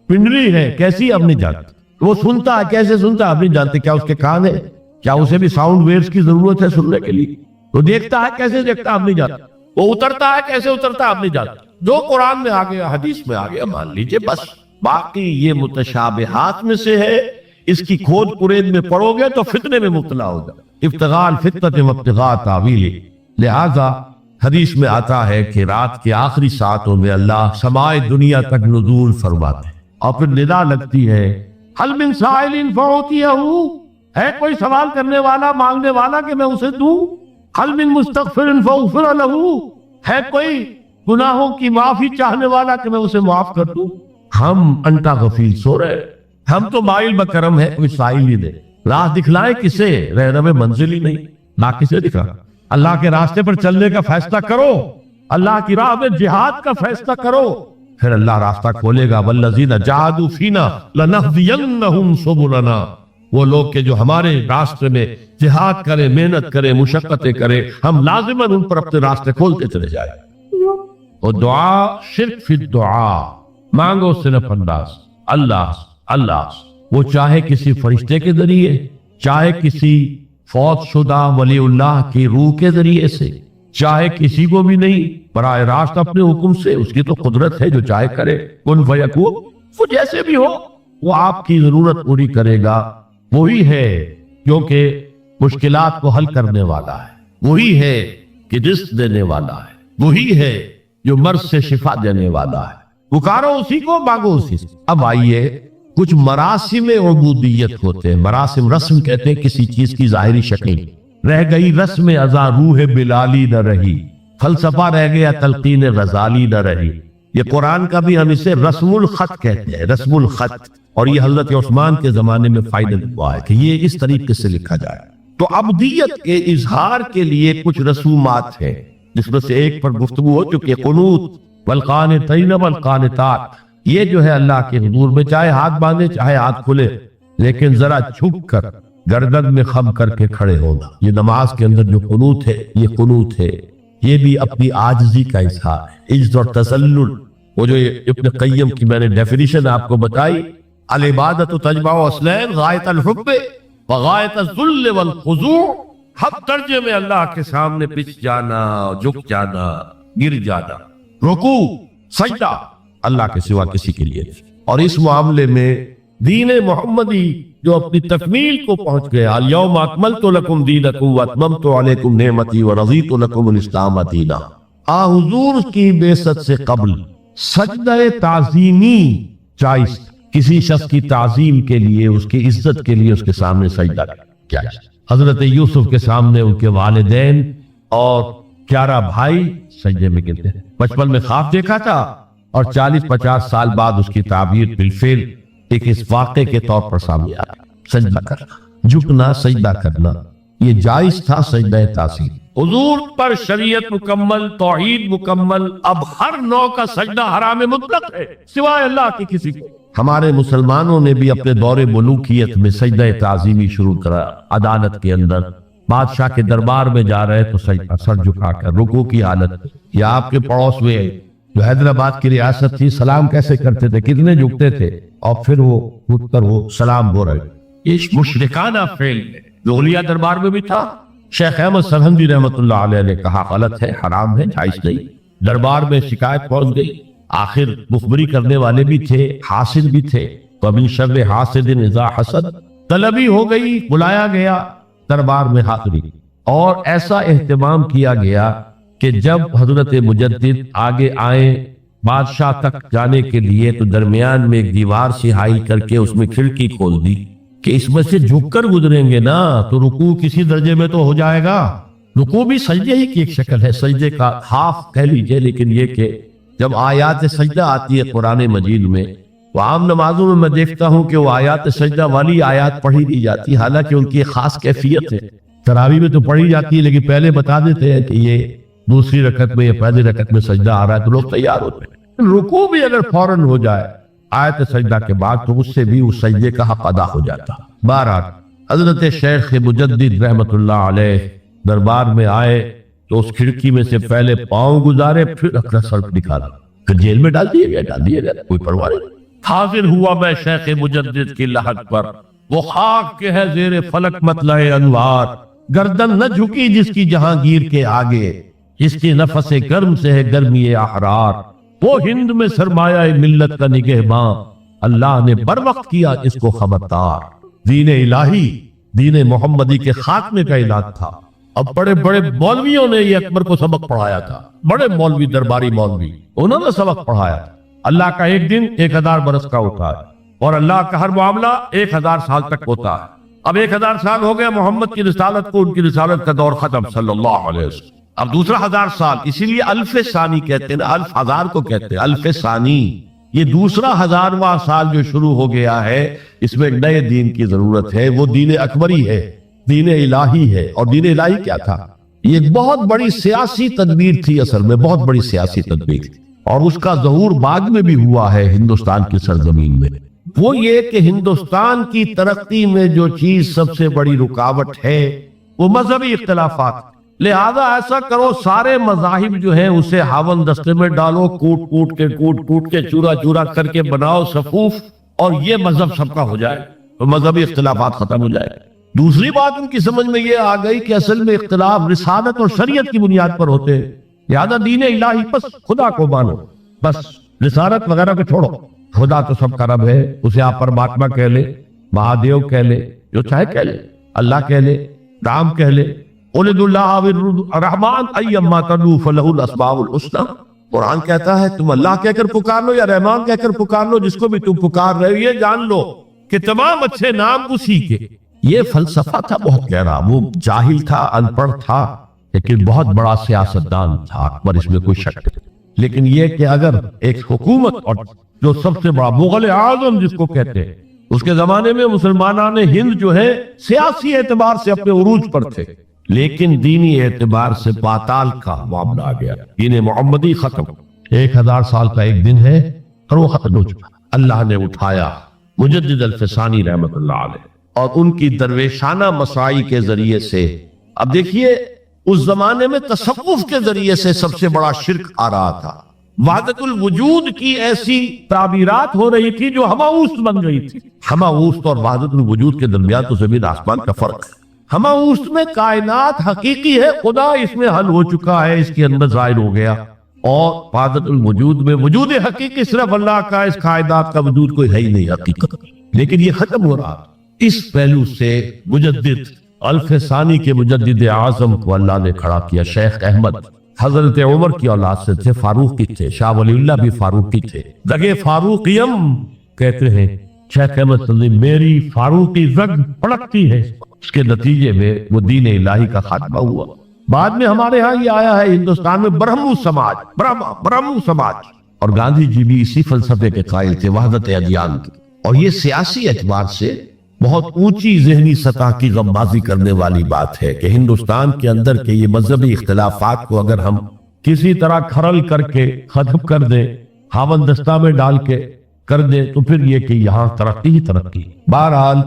پنڈلی ہے کیسی ہم نہیں جانتے، وہ سنتا ہے کیسے سنتا ہے ہم نہیں جانتے، کیا اس کے کان ہے، کیا اسے بھی ساؤنڈ ویوز کی ضرورت ہے سننے کے لیے، وہ دیکھتا ہے کیسے دیکھتا ہم نہیں جانتے، وہ اترتا ہے کیسے اترتا ہم نہیں جانتے، جو قرآن میں آ گیا حدیث میں آ گیا مان لیجئے بس، باقی یہ متشابہات میں سے ہے، اس کی کھود پرید میں پڑو گے تو فتنے میں مبتلا ہوگا، ابتغاء الفتنۃ وابتغاء تاویلہ، لہذا حدیث میں آتا ہے کہ رات کے آخری ساعتوں میں اللہ سمائے دنیا تک نزول فرماتے ہیں، اور پھر ندا لگتی ہے حل من سائل فاعطیہ، ہے کوئی سوال کرنے والا مانگنے والا کہ میں اسے دوں، حل من مستغفر فاغفر لہ، ہے کوئی گناہوں کی معافی چاہنے والا کہ میں اسے معاف کر دوں، ہم انٹا غفیل سو رہے، ہم تو مائل بکرم ہے، کوئی سائل ہی دے، راہ دکھلائے کسے، رہنم منزل ہی نہیں، نہ کسے دکھا، اللہ کے راستے پر چلنے کا فیصلہ کرو، اللہ کی راہ میں جہاد کا فیصلہ کرو، پھر اللہ راستہ کھولے گا، والذین جاہدوا فینا لنہدینہم سبلنا، وہ لوگ کہ جو ہمارے راستے میں جہاد کرے، محنت کرے، مشقتیں کرے، ہم لازماً ان پر اپنے راستے کھولتے چلے جائیں۔ اور دعا شرک فی الدعا، مانگو صرف اللہ، وہ چاہے کسی فرشتے کے ذریعے، چاہے کسی فوت شدہ ولی اللہ کی روح کے ذریعے سے، چاہے کسی کو بھی نہیں، براہ راست اپنے حکم سے، اس کی تو قدرت ہے جو چاہے کرے، کن فیکون، وہ جیسے بھی ہو وہ آپ کی ضرورت پوری کرے گا، وہی ہے کیونکہ مشکلات کو حل کرنے والا ہے، وہی ہے کہ رزق دینے والا ہے، وہی ہے جو مرض سے شفا دینے والا ہے، پکارو اسی کو، مانگو اسی سے۔ اب آئیے کچھ مراسم عبودیت ہوتے ہیں، مراسم رسم کہتے ہیں کسی چیز کی ظاہری شکل، رہ گئی رسم ازاں روح بلالی نہ رہی، فلسفہ رہ گیا تلقین غزالی نہ رہی، یہ قرآن کا بھی ہم اسے رسم الخط کہتے ہیں، رسم الخط، اور یہ حضرت عثمان کے زمانے میں فائدہ ہوا ہے کہ یہ اس طریقے سے لکھا جائے۔ تو عبودیت کے اظہار کے لیے کچھ رسومات ہیں، جس میں سے ایک پر گفتگو ہو چکی ہے، قنوت والقانتین والقانتات، یہ جو ہے اللہ کے حضور میں چاہے ہاتھ باندھے چاہے ہاتھ کھلے، لیکن ذرا جھک کر گردن میں خم کر کے کھڑے ہونا، یہ نماز کے اندر جو قنوت ہے یہ قنوت ہے، یہ بھی اپنی عاجزی کا اظہار ہے، عجز اور تذلل، وہ جو ابن قیم کی میں نے ڈیفینیشن آپ کو بتائی، العبادت تجمع اصلین غایت الحب وغایت الذل والخضوع، ہر درجے میں اللہ کے سامنے پچھ جانا، جھک جانا، گر جانا، رکوع سجدہ اللہ کے سوا کسی کے لیے نہیں، اور اس معاملے میں دین محمدی جو اپنی تکمیل کو پہنچ گیا، الیوم اکملت لکم دینکم واتممت علیکم نعمتی ورضیت لکم الاسلام دینا، حضور کی بعثت سے قبل سجدہ تعظیمی جائز، کسی شخص کی تعظیم کے لیے، اس کی عزت کے لیے اس کے سامنے سجدہ کیا جائے، حضرت یوسف کے سامنے ان کے والدین اور 11 بھائی سجدے میں گرتے ہیں، بچپن میں خواب دیکھا تھا اور 40-50 سال بعد اس کی تعبیر بالفعل ایک اس واقعے کے طور پر سامنے آیا، سجدہ کرنا، جھکنا، سجدہ کرنا، یہ جائز تھا سجدہ تعظیم۔ حضور پر شریعت مکمل، توحید مکمل، اب ہر نوع کا سجدہ حرام مطلق ہے سوائے اللہ کی کسی کو۔ ہمارے مسلمانوں نے بھی اپنے دور ملوکیت میں سجدہ تعظیمی شروع کرا، عدالت کے اندر بادشاہ کے دربار میں جا رہے تو سجدہ، سر جھکا کر رکوع کی حالت، یا آپ کے پڑوس میں جو حیدرآباد کی ریاست تھی سلام کیسے کرتے تھے، کتنے جھکتے تھے، اور پھر وہ اٹھ کر وہ سلام ہو رہے، یہ مشرکانہ فعل ہے جو اولیاء دربار میں بھی تھا۔ شیخ احمد سرہندی رحمۃ اللہ علیہ نے کہا غلط ہے، حرام ہے، جائز نہیں، دربار میں شکایت پہنچ گئی، آخر مخبری کرنے والے بھی تھے، حاسد بھی تھے، وَمِن شَرِّ حَاسِدٍ إِذَا حَسَدَ، طلبی ہو گئی، بلایا گیا دربار میں حاضری، اور ایسا اہتمام کیا گیا کہ جب حضرت مجدد آگے آئے بادشاہ تک جانے کے لیے تو درمیان میں ایک دیوار سے حائل کر کے اس میں کھڑکی کھول دی کہ اس میں سے جھک کر گزریں گے نا تو رکوع کسی درجے میں تو ہو جائے گا. رکوع بھی سجدے ہی کی ایک شکل ہے، سجدے کا ہاف کہہ لیجئے، لیکن یہ کہ جب آیات سجدہ آتی ہے قرآن مجید میں، وہ عام نمازوں میں دیکھتا ہوں کہ وہ آیات سجدہ والی آیات پڑھی دی جاتی، حالانکہ ان کی ایک خاص کیفیت ہے. تراویح میں تو پڑھی جاتی ہے لیکن پہلے بتا دیتے ہیں کہ یہ دوسری رکعت میں یا پہلی رکعت میں سجدہ آ رہا ہے تو لوگ تیار ہوتے ہیں. رکوع بھی اگر فوراً ہو جائے آیت سجدہ کے بعد تو اس سے بھی اس سجدے کا حق ادا ہو جاتا. بہرحال حضرت شیخ مجدد رحمت اللہ علیہ دربار میں آئے تو اس کھڑکی میں سے پہلے پاؤں گزارے، پھر اپنا سر نکالا، پھر جیل میں ڈال دیا گیا، کوئی پرواہ نہیں. حاضر ہوا میں شیخ مجدد کی لحد پر، وہ خاک کے ہے زیر فلک مطلع انوار، گردن نہ جھکی جس کی جہانگیر کے آگے، جس کے نفس گرم سے ہے گرمی احرار. وہ ہند میں سرمایہ ملت کا نگہباں، اللہ نے بر وقت کیا اس کو خبردار. دین الہی، دین محمدی کے خاتمے کا اعلان تھا. اب بڑے بڑے مولویوں نے یہ اکبر کو سبق پڑھایا تھا، بڑے مولوی، درباری مولوی، انہوں نے سبق پڑھایا تھا. اللہ کا ایک دن 1000 برس کا ہوتا ہے اور اللہ کا ہر معاملہ 1000 سال تک ہوتا ہے. اب 1000 سال ہو گیا محمد کی رسالت کو، ان کی رسالت کا دور ختم صلی اللہ علیہ وسلم. اب دوسرا 1000 سال، اسی لیے الف ثانی کہتے ہیں، الف ہزار کو کہتے ہیں الف ثانی. یہ دوسرا 1000واں سال جو شروع ہو گیا ہے، اس میں ایک نئے دین کی ضرورت ہے. وہ دین اکبری ہے، دین الہی ہے. اور دین الہی کیا تھا؟ یہ ایک بہت بڑی سیاسی تدبیر تھی، اصل میں بہت بڑی سیاسی تدبیر تھی، اور اس کا ظہور بعد میں بھی ہوا ہے ہندوستان کی سرزمین میں. وہ یہ کہ ہندوستان کی ترقی میں جو چیز سب سے بڑی رکاوٹ ہے وہ مذہبی اختلافات. لہذا ایسا کرو سارے مذاہب جو ہیں اسے ہاون دستے میں ڈالو، کوٹ کوٹ کے چورا چورا کر کے بناؤ صفوف، اور یہ مذہب سب کا ہو جائے تو مذہبی اختلافات ختم ہو جائے. دوسری بات ان کی سمجھ میں یہ آ گئی کہ اصل میں اختلاف رسالت اور شریعت کی بنیاد پر ہوتے ہیں. لہذا دین الہی، بس خدا کو مانو، بس رسالت وغیرہ کو چھوڑو. خدا تو سب کا رب ہے، اسے آپ پرماتما کہہ لے، مہادیو کہہ لے، جو چاہے کہہ لے، اللہ کہہ لے، رام کہہ لے، قل اللہ الرحمن ایما تدعوا فلہ الاسماء الحسنی. قرآن کہتا ہے تم اللہ کہہ کر پکار لو یا رحمان کہہ کر پکار لو، جس کو بھی تم پکار رہے ہو یہ جان لو کہ تمام اچھے نام اسی کے. یہ فلسفہ تھا بہت گہرا. وہ جاہل تھا، ان پڑھ تھا، لیکن بہت بڑا سیاستدان تھا اکبر، اس میں کوئی شک نہیں. لیکن یہ کہ اگر ایک حکومت، اور جو سب سے بڑا مغل اعظم جس کو کہتے ہیں، اس کے زمانے میں مسلمانان ہند جو ہے سیاسی اعتبار سے اپنے عروج پر تھے، لیکن دینی اعتبار سے پاتال کا معاملہ آ گیا. دین محمدی ختم. 1000 سال کا ایک دن ہے اور وہ ختم ہو چکا. اللہ نے اٹھایا مجدد الفسانی رحمت اللہ علیہ اور ان کی درویشانہ مساعی کے ذریعے سے. اب دیکھیے اس زمانے میں تصوف کے ذریعے سے سب سے بڑا شرک آ رہا تھا. وحدت الوجود کی ایسی تعبیرات ہو رہی تھی جو ہماوست بن گئی تھی. ہماوست اور وحدت الوجود کے درمیان تو زمین آسمان کا فرق ہے. ہماوست میں کائنات حقیقی ہے، خدا اس میں حل ہو چکا ہے، اس کے اندر ظاہر ہو گیا. اور وحدت الوجود میں وجود حقیقی صرف اللہ کا، اس کائنات کا وجود کوئی ہے ہی نہیں حقیقت. لیکن یہ ختم ہو رہا. اس پہلو سے مجدد الف ثانی کے مجدد اعظم کو اللہ نے کھڑا کیا. شیخ احمد حضرت عمر کی اولاد سے تھے، فاروقی تھے، شاہ ولی اللہ بھی فاروقی تھے. رگے فاروقیم کہتے ہیں شیخ احمد صلی میری فاروقی رگ پڑکتی ہے. اس کے نتیجے میں وہ دین الہی کا خاتمہ ہوا. بعد میں ہمارے ہاں یہ آیا ہے ہندوستان میں برہمو سماج، برہمو سماج، اور گاندھی جی بھی اسی فلسفے کے قائل تھے، وحدت ادیان کی. اور یہ سیاسی اعتبار سے بہت اونچی ذہنی سطح کی غمبازی کرنے والی بات ہے کہ ہندوستان کے اندر کے یہ مذہبی اختلافات کو اگر ہم کسی طرح کھرل کر کے ختم کر دیں، ہاون دستہ میں ڈال کے کر دیں، تو پھر یہ کہ یہاں ترقی ہی ترقی. بہرحال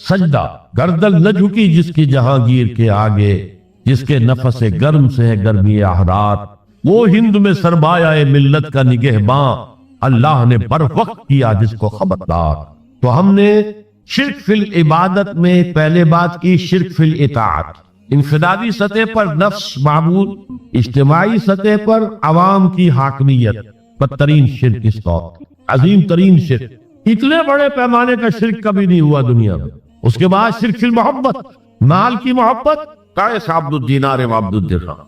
سجدہ، گردن نہ جھکی جس کی جہانگیر کے آگے، جس کے نفس گرم سے ہے گرمی احرار. وہ ہند میں سرمایہ ملت کا نگہباں، اللہ نے بر وقت کیا جس کو خبردار. تو ہم نے شرک فی العبادت میں پہلے بات کی، شرک فی الاطاعت. انفرادی سطح پر نفس معبود، اجتماعی سطح پر عوام کی حاکمیت. بدترین شرک اس وقت، عظیم ترین شرک. اتنے بڑے پیمانے کا شرک کبھی نہیں ہوا دنیا میں. اس کے بعد شرک فی المحبت، مال کی محبت، قیس عبد الدینار و عبد الدرہم.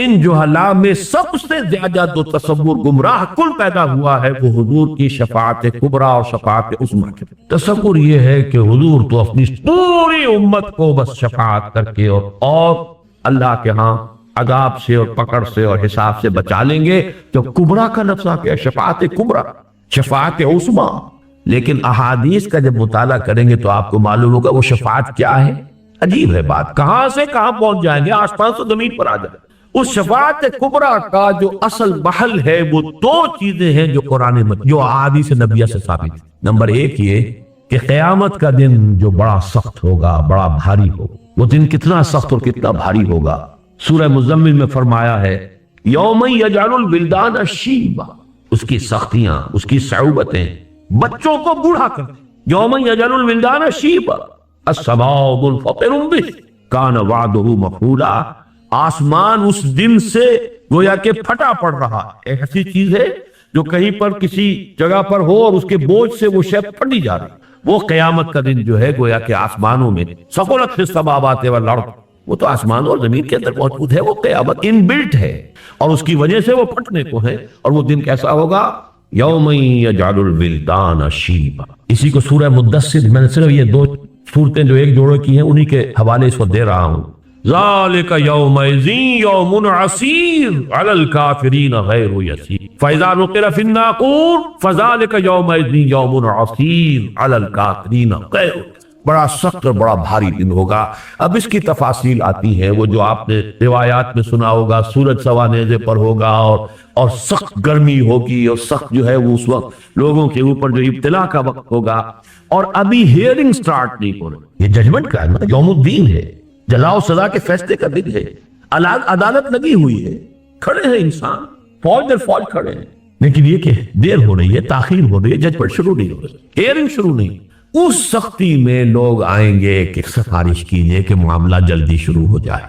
ان جہلا میں سب سے زیادہ جو تصور گمراہ کل پیدا ہوا ہے وہ حضور کی شفاعت کبریٰ اور شفاعت عظمیٰ کے تصور یہ ہے کہ حضور تو اپنی پوری امت کو بس شفاعت کر کے اور اللہ کے ہاں عذاب سے اور پکڑ سے اور حساب سے بچا لیں گے. تو کبریٰ کا لفظ آ گیا، شفاعت کبریٰ، شفاعت عظمیٰ. لیکن احادیث کا جب مطالعہ کریں گے تو آپ کو معلوم ہوگا وہ شفاعت کیا ہے. عجیب ہے بات، کہاں سے کہاں پہنچ جائیں گے، آسمان سے زمین پر آ جائیں. اس شفاعت کبریٰ کا جو اصل محل ہے وہ دو چیزیں ہیں جو قرآن جو احادیث نبویہ سے ثابت ہے. نمبر ایک یہ کہ قیامت کا دن جو بڑا سخت ہوگا، بڑا بھاری ہوگا. وہ دن کتنا سخت اور کتنا بھاری ہوگا، سورہ مزمل میں فرمایا ہے یوم یجعل الولدان شیبا، اس کی سختیاں، اس کی صعوبتیں بچوں کو بوڑھا کر دیں. یوم یجعل الولدان شیبا السماء منفطر به کان وعده مفعولا. آسمان اس دن سے گویا کہ پھٹا پڑ رہا ہے. ایسی چیز ہے جو کہیں پر کسی جگہ پر ہو اور اس کے بوجھ سے وہ شے پھٹی جا رہی. وہ قیامت کا دن جو ہے گویا کہ آسمانوں میں ثقلت فی السماوات والارض، وہ تو آسمان اور زمین کے اندر موجود ہے. وہ قیامت ان بلٹ ہے اور اس کی وجہ سے وہ پھٹنے کو ہے. اور وہ دن کیسا ہوگا؟ یوم یجعل الولدان شیبا. اسی کو سورہ مدثر، میں نے صرف یہ دو صورتیں جو ایک جوڑے کی ہیں انہی کے حوالے اس وقت دے رہا ہوں. ذالک یومئذ یوم عسیر علی الکافرین غیر یسیر فاذا نقر فی الناقور فذالک یومئذ یوم عسیر علی الکافرین غیر. بڑا سخت اور بڑا بھاری دن ہوگا. اب اس کی تفاصیل آتی ہیں، وہ جو آپ نے روایات میں سنا ہوگا، سورج سوا نیزے پر ہوگا اور سخت گرمی ہوگی اور سخت جو ہے وہ اس وقت لوگوں کے اوپر جو ابتلا کا وقت ہوگا. اور ابھی ہیئرنگ سٹارٹ نہیں ہو رہی. یہ ججمنٹ کا ہے نا، یوم الدین ہے، جزا و سزا کے فیصلے کا دن ہے. عدالت لگی ہوئی ہے، کھڑے ہیں انسان، فوج در فوج کھڑے ہیں. لیکن یہ کہ دیر ہو رہی ہے، تاخیر ہو رہی ہے، ججمنٹ شروع نہیں ہو رہی، ہیئرنگ شروع نہیں. اس سختی میں لوگ آئیں گے کہ سفارش کیجئے کہ معاملہ جلدی شروع ہو جائے.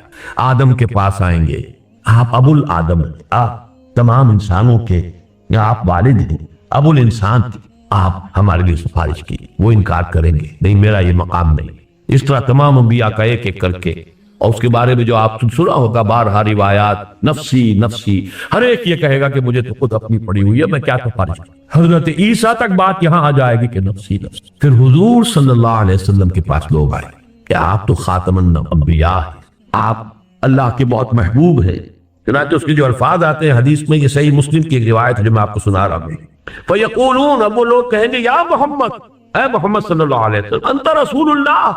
آدم کے پاس آئیں گے، آپ ابو الآدم ہیں، آپ تمام انسانوں کے یا آپ والد ہیں، ابو الانسان تھے، آپ ہمارے لیے سفارش کی. وہ انکار کریں گے، نہیں میرا یہ مقام نہیں. اس طرح تمام انبیاء کا ایک ایک کر کے، اور اس کے بارے میں جو آپ سنا ہوگا بارہا روایات، نفسی نفسی، ہر ایک یہ کہے گا کہ مجھے تو خود اپنی پڑی ہوئی ہے، میں کیا سفارش کروں. حضرت عیسیٰ تک بات یہاں آ جائے گی کہ نفسی نفسی. پھر حضور صلی اللہ علیہ وسلم کے پاس لوگ آئے کہ آپ تو خاتم الانبیاء ہیں، آپ اللہ کے بہت محبوب ہیں. چنانچہ اس کے جو الفاظ آتے ہیں حدیث میں، یہ صحیح مسلم کی ایک روایت ہے جو میں آپ کو سنا رہا ہوں. فَيَقُولُونَ، اب وہ لوگ کہیں گے یا محمد، اے محمد صلی اللہ علیہ وسلم، انت رسول اللہ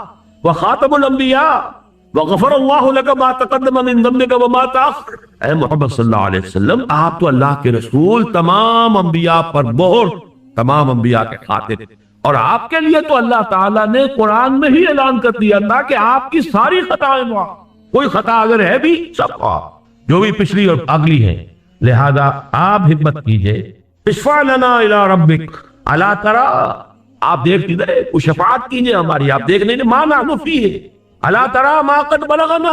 وخاتم الانبیاء وغفر اللہ لک ما تقدم من ذنبک وما تاخر. اے محمد صلی اللہ علیہ وسلم، آپ تو اللہ کے رسول، تمام انبیاء پر مہر، تمام انبیاء کے خاتم، اور آپ کے لیے تو اللہ تعالیٰ نے قرآن میں ہی اعلان کر دیا تھا کہ آپ کی ساری خطائیں معاف، کوئی خطا اگر ہے بھی سب معاف، جو بھی پچھلی اور اگلی ہیں. لہذا آپ ہمت کیجئے، اشفع لنا الی ربک الا تری، آپ دیکھ لیجئے، کوئی شفاعت کیجئے ہماری. آپ دیکھ لیجئے ما نحن فیہ الا تری ما قد بلغنا،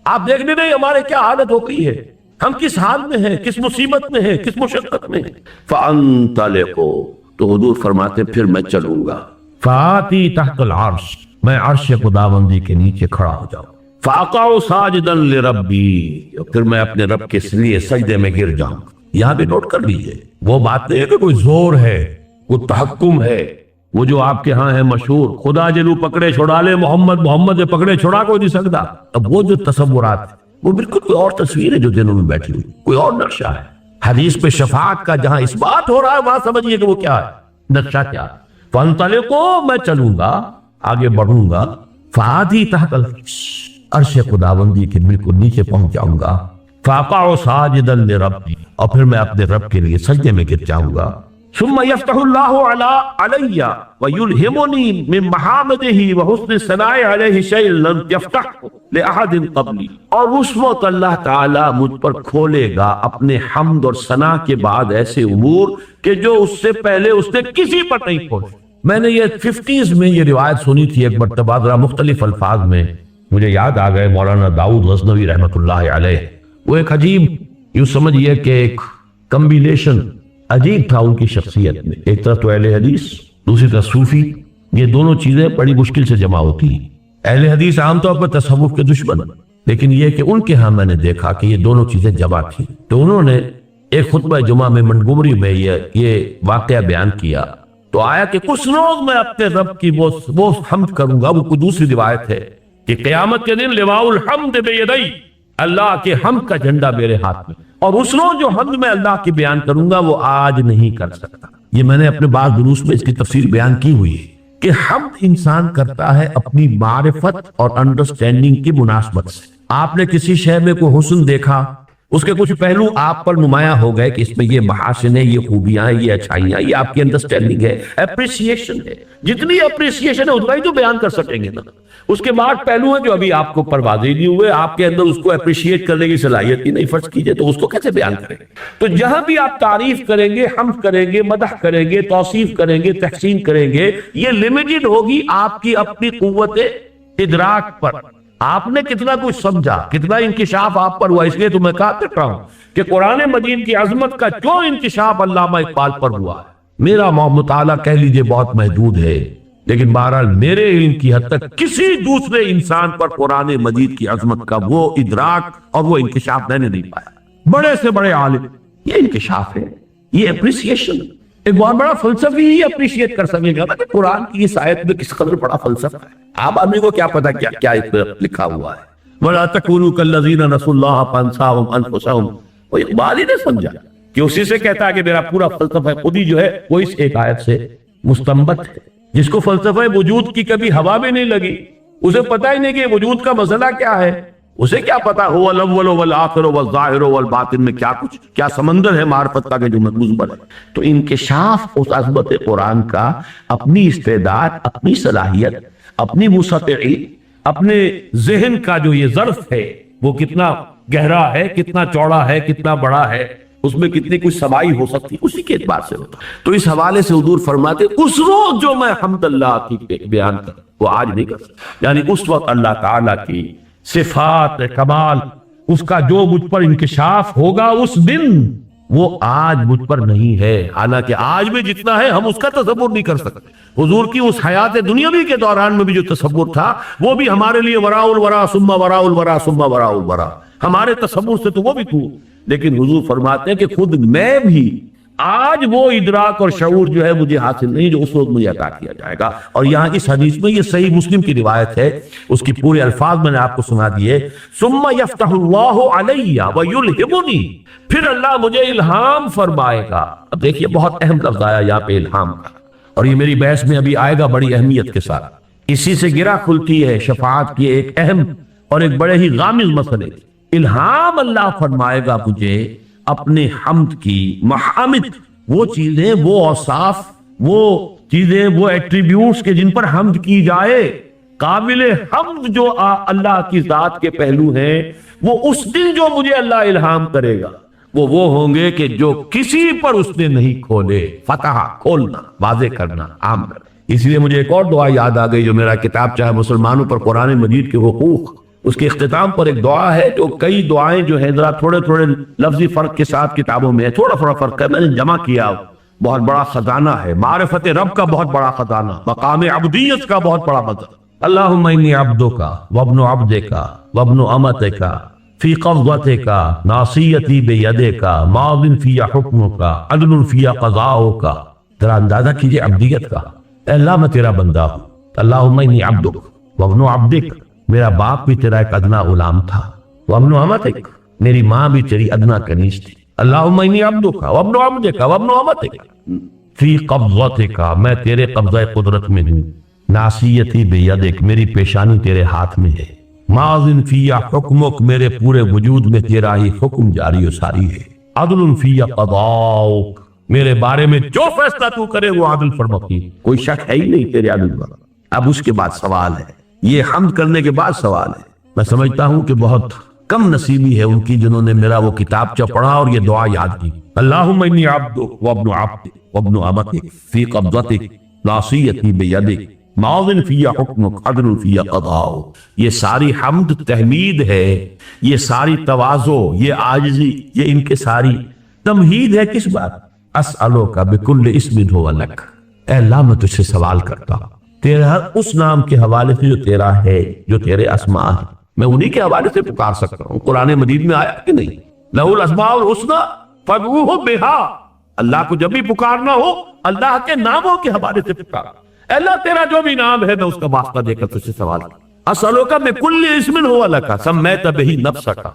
آپ دیکھ لیجئے ہمارے کیا حالت ہو گئی ہے، ہم کس حال میں ہیں، کس مصیبت میں ہیں، کس مشقت میں ہیں. فانطلقوا، تو حضور فرماتے پھر میں چلوں گا. فآتی تحت العرش، میں عرش خداوندی کے نیچے کھڑا ہو جاؤں. فاقع ساجدا لربی، پھر میں اپنے رب کے لیے سجدے میں گر جاؤں. یہاں بھی نوٹ کر لیجئے، وہ بات نہیں ہے کہ کوئی زور ہے، کوئی تحکم ہے، وہ جو آپ کے ہاں ہے مشہور، خدا جلو پکڑے چھڑا لے محمد، محمد پکڑے چھڑا کوئی نہیں سکتا. اب وہ جو تصورات، وہ بالکل کوئی اور تصویر ہے جو دنوں میں بیٹھی ہوئی، کوئی اور نقشہ ہے. حدیث پہ شفاعت کا جہاں اس بات ہو رہا ہے وہاں سمجھئے کہ وہ کیا ہے، نقشہ کیا ہے. فانطلقوا، میں چلوں گا، آگے بڑھوں گا. فآتی تحت العرش، عرش خداوندی کے بالکل نیچے پہنچ جاؤں گا. فاقع ساجدا لربی، اور پھر میں اپنے رب کے لیے سجدے میں گر جاؤں گا. ثم يفتح الله علي ويلهمني من محامده وحسن الثناء عليه شيء لم يفتح لأحد قبلي، اور اس وقت اللہ تعالی مجھ پر کھولے گا اپنے حمد اور ثنا کے بعد ایسے امور کہ جو اس سے پہلے اس نے کسی پر نہیں کھولے. میں نے یہ 50s میں یہ روایت سنی تھی ایک مرتبہ، ذرا مختلف الفاظ میں مجھے یاد آ گئے. مولانا داؤد غزنوی رحمۃ اللہ علیہ، وہ ایک عجیب، یوں سمجھئے کہ ایک کمبینیشن عجیب تھا ان کی شخصیت میں. ایک طرف تو اہل حدیث، دوسری طرف صوفی، یہ دونوں چیزیں بڑی مشکل سے جمع ہوتی ہیں. اہل حدیث عام طور پر تصوف کے دشمن، لیکن یہ کہ ان کے ہاں میں نے دیکھا کہ یہ دونوں چیزیں جمع تھیں، تو انہوں نے ایک خطبہ جمعہ میں منگومری میں یہ واقعہ بیان کیا، تو آیا کہ کچھ روز میں اپنے رب کی وہ حمد کروں گا۔ وہ کوئی دوسری روایت ہے کہ قیامت کے دن لواء الحمد بیدی، اللہ کے حمد کا جھنڈا میرے ہاتھ میں، اور اس روز جو حمد میں اللہ کی بیان کروں گا وہ آج نہیں کر سکتا۔ یہ میں نے اپنے بعض دروس میں اس کی تفسیر بیان کی ہوئی ہے کہ حمد انسان کرتا ہے اپنی معرفت اور انڈرسٹینڈنگ کی مناسبت سے۔ آپ نے کسی شے میں کوئی حسن دیکھا، اس کے کچھ پہلو آپ پر نمایاں ہو گئے کہ اس میں یہ محاسن ہے، یہ خوبیاں ہیں، یہ اچھائیاں، یہ آپ کی انڈرسٹینڈنگ ہے، اپریسیشن ہے۔ جتنی اپریسیشن ہے اتنا ہی تو بیان کر سکیں گے نا۔ اس کے بعد پہلو ہیں جو ابھی آپ کو پر واضح نہیں ہوئے، آپ کے اندر اس کو اپریشیٹ کرنے کی صلاحیت ہی نہیں فرض کیجئے، تو اس کو کیسے بیان کریں؟ تو جہاں بھی آپ تعریف کریں گے، حمد کریں گے، مدح کریں گے، توصیف کریں گے، تحسین کریں گے، یہ لمیٹڈ ہوگی آپ کی اپنی قوت ادراک پر۔ آپ نے کتنا کچھ سمجھا، کتنا انکشاف آپ پر ہوا۔ اس لیے تو میں کہا کرتا ہوں کہ قرآن مجید کی عظمت کا جو انکشاف علامہ اقبال پر ہوا ہے، میرا مطالعہ کہہ لیجئے بہت محدود ہے، لیکن بہرحال میرے علم کی حد تک کسی دوسرے انسان پر قرآن مجید کی عظمت کا وہ ادراک اور وہ انکشاف میں نے نہیں پایا۔ بڑے سے بڑے عالم، یہ انکشاف ہے، یہ اپریسیشن۔ ایک بہت بڑا فلسفی ہی اپریشیٹ کر سکے گا کہ قرآن کی اس آیت میں کس قدر بڑا فلسفہ ہے۔ آپ آدمی کو کیا پتا کیا اس میں لکھا ہوا ہے۔ وَلَا تَكُونُوا كَالَّذِينَ نَسُوا اللَّهَ فَأَنسَاهُمْ أَنفُسَهُمْ، وہ اقبال ہی نے سمجھا کہ اسی سے کہتا ہے کہ میرا پورا فلسفہ خود ہی جو ہے وہ اس ایک آیت سے مستنبط ہے۔ جس کو فلسفہ وجود کی کبھی ہوا بھی نہیں لگی، اسے پتہ ہی نہیں کہ وجود کا مسئلہ کیا ہے، اسے کیا پتا هو الاول والآخر والظاہر والباطن میں کیا سمندر ہے معرفت کا کہ جو مضبط ہے۔ تو انکشاف اس عظمت قرآن کا اپنی استعداد، اپنی صلاحیت، اپنی وسعت علم، اپنے ذہن کا جو یہ ظرف ہے وہ کتنا گہرا ہے، کتنا چوڑا ہے، کتنا بڑا ہے، اس میں کتنی کچھ سمائی ہو سکتی، اسی کے اعتبار سے ہوتا۔ تو اس حوالے سے حضور فرماتے اس روز جو میں حمد اللہ کی بیان کروں وہ آج نہیں کر سکتا، یعنی اس وقت اللہ تعالیٰ کی صفات کمال، اس کا جو مجھ پر انکشاف ہوگا اس دن، وہ آج مجھ پر نہیں ہے۔ حالانکہ آج بھی جتنا ہے ہم اس کا تصور نہیں کر سکتے۔ حضور کی اس حیات دنیاوی کے دوران میں بھی جو تصور تھا وہ بھی ہمارے لیے وراء الورا ثم وراء الورا ثم وراء الورا، ہمارے تصور سے تو وہ بھی دور۔ لیکن حضور فرماتے ہیں کہ خود میں بھی آج وہ ادراک اور شعور جو ہے مجھے حاصل نہیں جو اس وقت مجھے عطا کیا جائے گا۔ اور یہاں اس حدیث میں یہ صحیح مسلم کی روایت ہے، اس کی پورے الفاظ میں نے آپ کو سنا دیے۔ ثم یفتح اللہ علی ویلہمنی، پھر اللہ مجھے الہام فرمائے گا۔ اب دیکھیے بہت اہم لفظ آیا یہاں پہ الہام کا، اور یہ میری بحث میں ابھی آئے گا بڑی اہمیت کے ساتھ۔ اسی سے گرہ کھلتی ہے شفاعت کی ایک اہم اور ایک بڑے ہی غامض مسئلے۔ الہام اللہ فرمائے گا مجھے اپنے حمد کی، محامد وہ چیزیں، وہ اوصاف، وہ چیزیں، وہ ایٹریبیوٹس کہ جن پر حمد کی جائے، قابل حمد جو اللہ کی ذات کے پہلو ہیں، وہ اس دن جو مجھے اللہ الہام کرے گا وہ ہوں گے کہ جو کسی پر اس نے نہیں کھولے۔ فتح، کھولنا، واضح کرنا، عام کرنا۔ اس لیے مجھے ایک اور دعا یاد آ گئی جو میرا کتاب چاہے مسلمانوں پر قرآن مجید کے حقوق، اس کے اختتام پر ایک دعا ہے جو کئی دعائیں جو ہیں ذرا تھوڑے لفظی فرق کے ساتھ کتابوں میں ہے، تھوڑا فرق ہے، میں نے جمع کیا، بہت بڑا خزانہ ہے، معرفت رب کا بہت بڑا خزانہ، مقام عبدیت کا بہت بڑا خزانہ۔ اللہم انی عبدک وابن عبدک وابن امتک فی قبضتک ناصیتی بیدک ماض فی حکمک عدل فی قضاؤک۔ ذرا اندازہ کیجئے عبدیت کا۔ اے اللہ میں تیرا بندہ ہوں، اللہم انی عبدک وابن عبدک، میرا باپ بھی تیرا ایک ادنا غلام تھا، وابن امتک، میری ماں بھی تیری ادنا کنیز تھی، اللہم انی عبدک وابن عبدک وابن امتک فی قبضتک، میں تیرے قبضہ قدرت میں ہوں، ناصیتی بیدک، میری پیشانی تیرے ہاتھ میں ہے، ماضٍ فی حکمک، میرے پورے وجود میں تیرا ہی حکم جاری و ساری ہے، عدل فی قضاؤک، میرے بارے میں جو فیصلہ تو کرے وہ عدل فرماتی، کوئی شک ہے ہی نہیں تیرے عدل پر۔ اب اس کے بعد سوال ہے، یہ حمد کرنے کے بعد سوال ہے۔ میں سمجھتا ہوں کہ بہت کم نصیبی ہے ان کی جنہوں نے میرا وہ کتابچہ پڑھا اور یہ دعا یاد کی۔ اللہم انی عبدک وابن عبدک وابن امتک فی قبضتک ناصیتی بیدک ماضٍ فی حکمک عدل فی قضاؤک۔ یہ ساری حمد تحمید ہے، یہ ساری تواضع، یہ عاجزی، یہ ان کے ساری تمہید ہے کس بات؟ اسألوک بکل اسم ہو لک، اے اللہ میں تجھ سے سوال کرتا ہوں تیرے ہر اس نام کے حوالے سے جو تیرا ہے، جو تیرے اسماء ہیں، میں انہی کے حوالے سے پکار سکتا ہوں. قرآن مجید میں آیا کہ نہیں, لہ الاسماء الحسنی فادعوہ بہا. اللہ کو جب بھی پکارنا ہو اللہ کے ناموں کے حوالے سے پکار. اللہ تیرا جو بھی نام ہے میں اس کا واسطہ دے کر تجھ سے سوال کرتا. اسألک بکل اسم ہو لک سمیت بہ نفسک,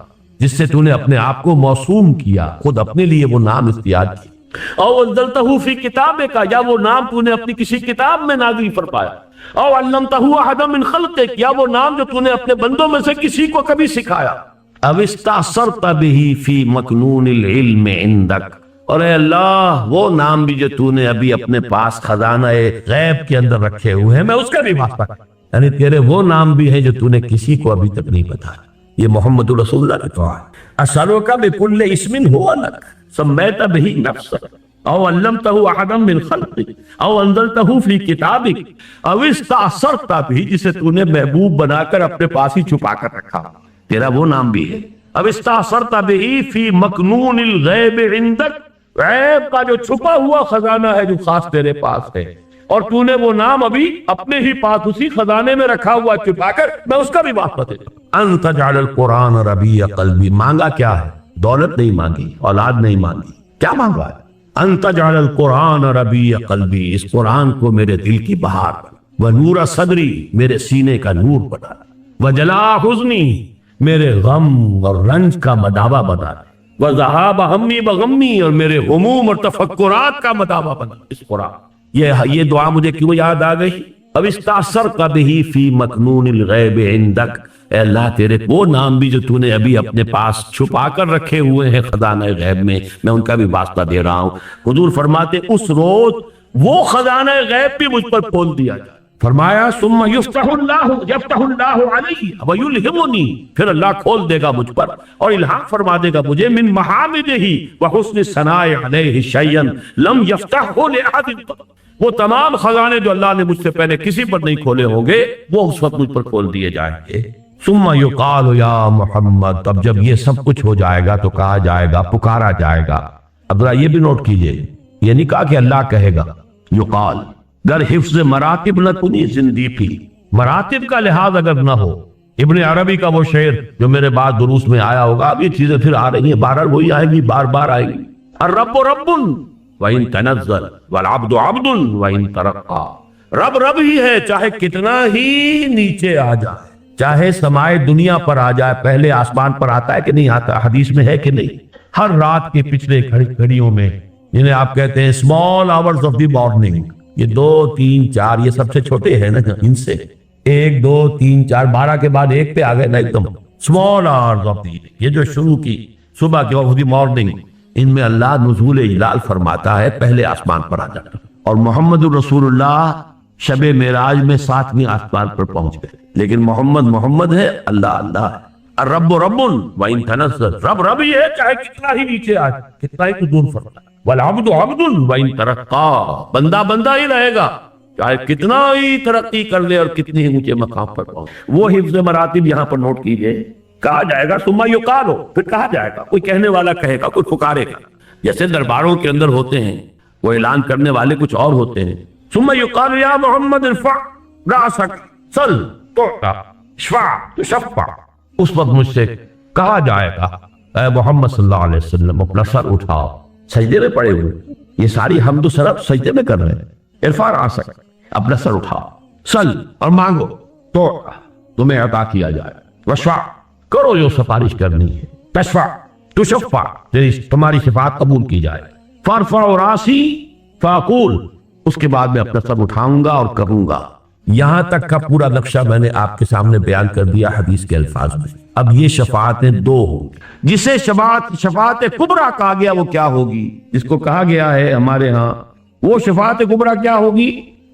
جس سے تو نے اپنے آپ کو موسوم کیا, خود اپنے لیے وہ نام اختیار کیا. او انزلتہ فی کتابک, یا وہ نام تو نے اپنی کسی کتاب میں نازل فرمایا. او علمتہ احدا من خلقک, یا وہ نام جو تو نے اپنے بندوں میں سے کسی کو کبھی سکھایا. او استأثرت بہ فی مکنون العلم عندک, اور اے اللہ وہ نام بھی جو تو نے ابھی اپنے پاس خزانہ غیب کے اندر رکھے ہوئے ہیں میں اس کا بھی واسطہ کرتا. یعنی تیرے وہ نام بھی ہیں جو تو نے کسی کو ابھی تک نہیں بتایا. یہ محمد رسول اللہ نے کہا ہے. اسألک بکل اسم هو لک سمیت بہ نفسک او علمتہ احدا من خلقک او انزلتہ فی کتابک او استأثرت بہ, جسے تو نے محبوب بنا کر اپنے پاس ہی چھپا کر رکھا. تیرا وہ نام بھی ہے. او استأثرت بہ فی مکنون الغیب عندک, غیب کا جو چھپا ہوا خزانہ ہے جو خاص تیرے پاس ہے, اور تو نے وہ نام ابھی اپنے ہی پاس اسی خزانے میں رکھا ہوا چھپا کر میں اس کا بھی واسطہ دیتا ہوں. انت جعل القرآن ربیع قلبی, مانگا کیا ہے؟ دولت نہیں مانگی, اولاد نہیں مانگی, کیا مانگا ہے؟ انت جعل القرآن ربیع قلبی, اس قرآن کو میرے دل کی بہار بنا, ونور صدری, میرے سینے کا نور بنا, وجلاء حزنی, میرے غم اور رنج کا مداوا بنا, وذہاب ہمی بغمی, اور میرے غموم اور تفکرات کا مداوا بنا اس قرآن. یہ دعا مجھے کیوں یاد آ گئی؟ اب استأثرت بہ فی مکنون الغیب عندک, اے اللہ تیرے وہ نام بھی جو تو نے ابھی اپنے پاس چھپا کر رکھے ہوئے ہیں خزانہ غیب میں ان کا بھی واسطہ دے رہا ہوں. حضور فرماتے اس روز وہ خزانہ غیب بھی مجھ پر کھول دیا جائے. فرمایا ثم یفتح اللہ علی ویلہمنی, پھر اللہ کھول دے گا مجھ پر اور الہام فرما دے گا مجھے من محامدہ وحسن الثناء علیہ شیئا لم یفتحہ لأحد, وہ تمام خزانے جو اللہ نے مجھ سے پہلے کسی پر نہیں کھولے ہوں گے وہ اس وقت مجھ پر کھول دیے جائیں گے. ثم یقال یا محمد, اب جب یہ سب کچھ ہو جائے گا تو کہا جائے گا, پکارا جائے گا. اب ذرا یہ بھی نوٹ کیجئے, یہ نہیں کہا کہ اللہ کہے گا. یقال, گر حفظ مراتب نہ کنی زندیقی, مراتب کا لحاظ اگر نہ ہو. ابن عربی کا وہ شعر جو میرے بعد دروس میں آیا ہوگا, اب یہ چیزیں پھر آ رہی ہیں, بار وہی آئے گی, بار بار آئے گی. الرب رب وَإِن تَنَزَّلْ وَالْعَبْدُ عَبْدٌ وَإِن تَرَقَّى, رب رب ہی ہے چاہے کتنا ہی نیچے آ جائے, چاہے سمائے دنیا پر آ جائے. پہلے آسمان پر آتا ہے کہ نہیں آتا؟ حدیث میں ہے کہ نہیں؟ ہر رات کے پچھلے گھڑیوں میں, جنہیں آپ کہتے ہیں small hours of the morning, یہ 2 3 4 یہ سب سے چھوٹے ہیں نا, ان سے 1 2 3 4 12 کے بعد 1 پہ آ گئے نا ایک دم. اسمال آورز آف دی, یہ جو شروع کی صبح کی آف دی مارننگ, ان میں اللہ نزول اجلال فرماتا ہے, پہلے آسمان پر آ جاتا. اور محمد الرسول اللہ شب معراج میں 7ویں آسمان پر پہنچ گئے, لیکن محمد ہے, اللہ اللہ ہے. الرب رب وَإِن تَنَزَّلْ, رب رب ہی ہے چاہے کتنا ہی نیچے آ جائے, کتنا ہی نزول فرمائے. والعبد عبد وَإِن ترقى, بندہ بندہ ہی رہے گا چاہے کتنا ہی ترقی کر لے اور کتنی ہی اونچے مقام پر پہنچے. وہ حفظ مراتب یہاں پر نوٹ کیجئے. کہا جائے گا ثم یقال, پھر کہا جائے گا, کوئی کہنے والا کہے گا, کوئی پکارے گا. جیسے درباروں کے اندر ہوتے ہیں وہ اعلان کرنے والے کچھ اور ہوتے ہیں. ثم یقال یا محمد ارفع رأسک سل تعطى اشفع تشفع, اس وقت مجھ سے کہا جائے گا اے محمد صلی اللہ علیہ وسلم اپنا سر اٹھاؤ. سجدے میں پڑے ہوئے, یہ ساری حمد و ثنا سجدے میں کر رہے ہیں. ارفع رأسک, اپنا سر اٹھاؤ. سل, اور مانگو, تو تمہیں عطا کیا جائے. واشفع, کرو جو سفارش کرنی ہے. تشفع تشفع, تمہاری شفاعت قبول کی جائے. فارفع راسی فاقول, اس کے بعد میں اپنا سر اٹھاؤں گا اور کہوں گا. یہاں تک کا پورا نقشہ میں نے آپ کے سامنے بیان کر دیا حدیث کے الفاظ میں. اب یہ شفاعتیں 2 ہوں گی. جسے شفاعت کبریٰ کہا گیا وہ کیا ہوگی, جس کو کہا گیا ہے ہمارے ہاں, وہ شفاعت کبریٰ کیا ہوگی؟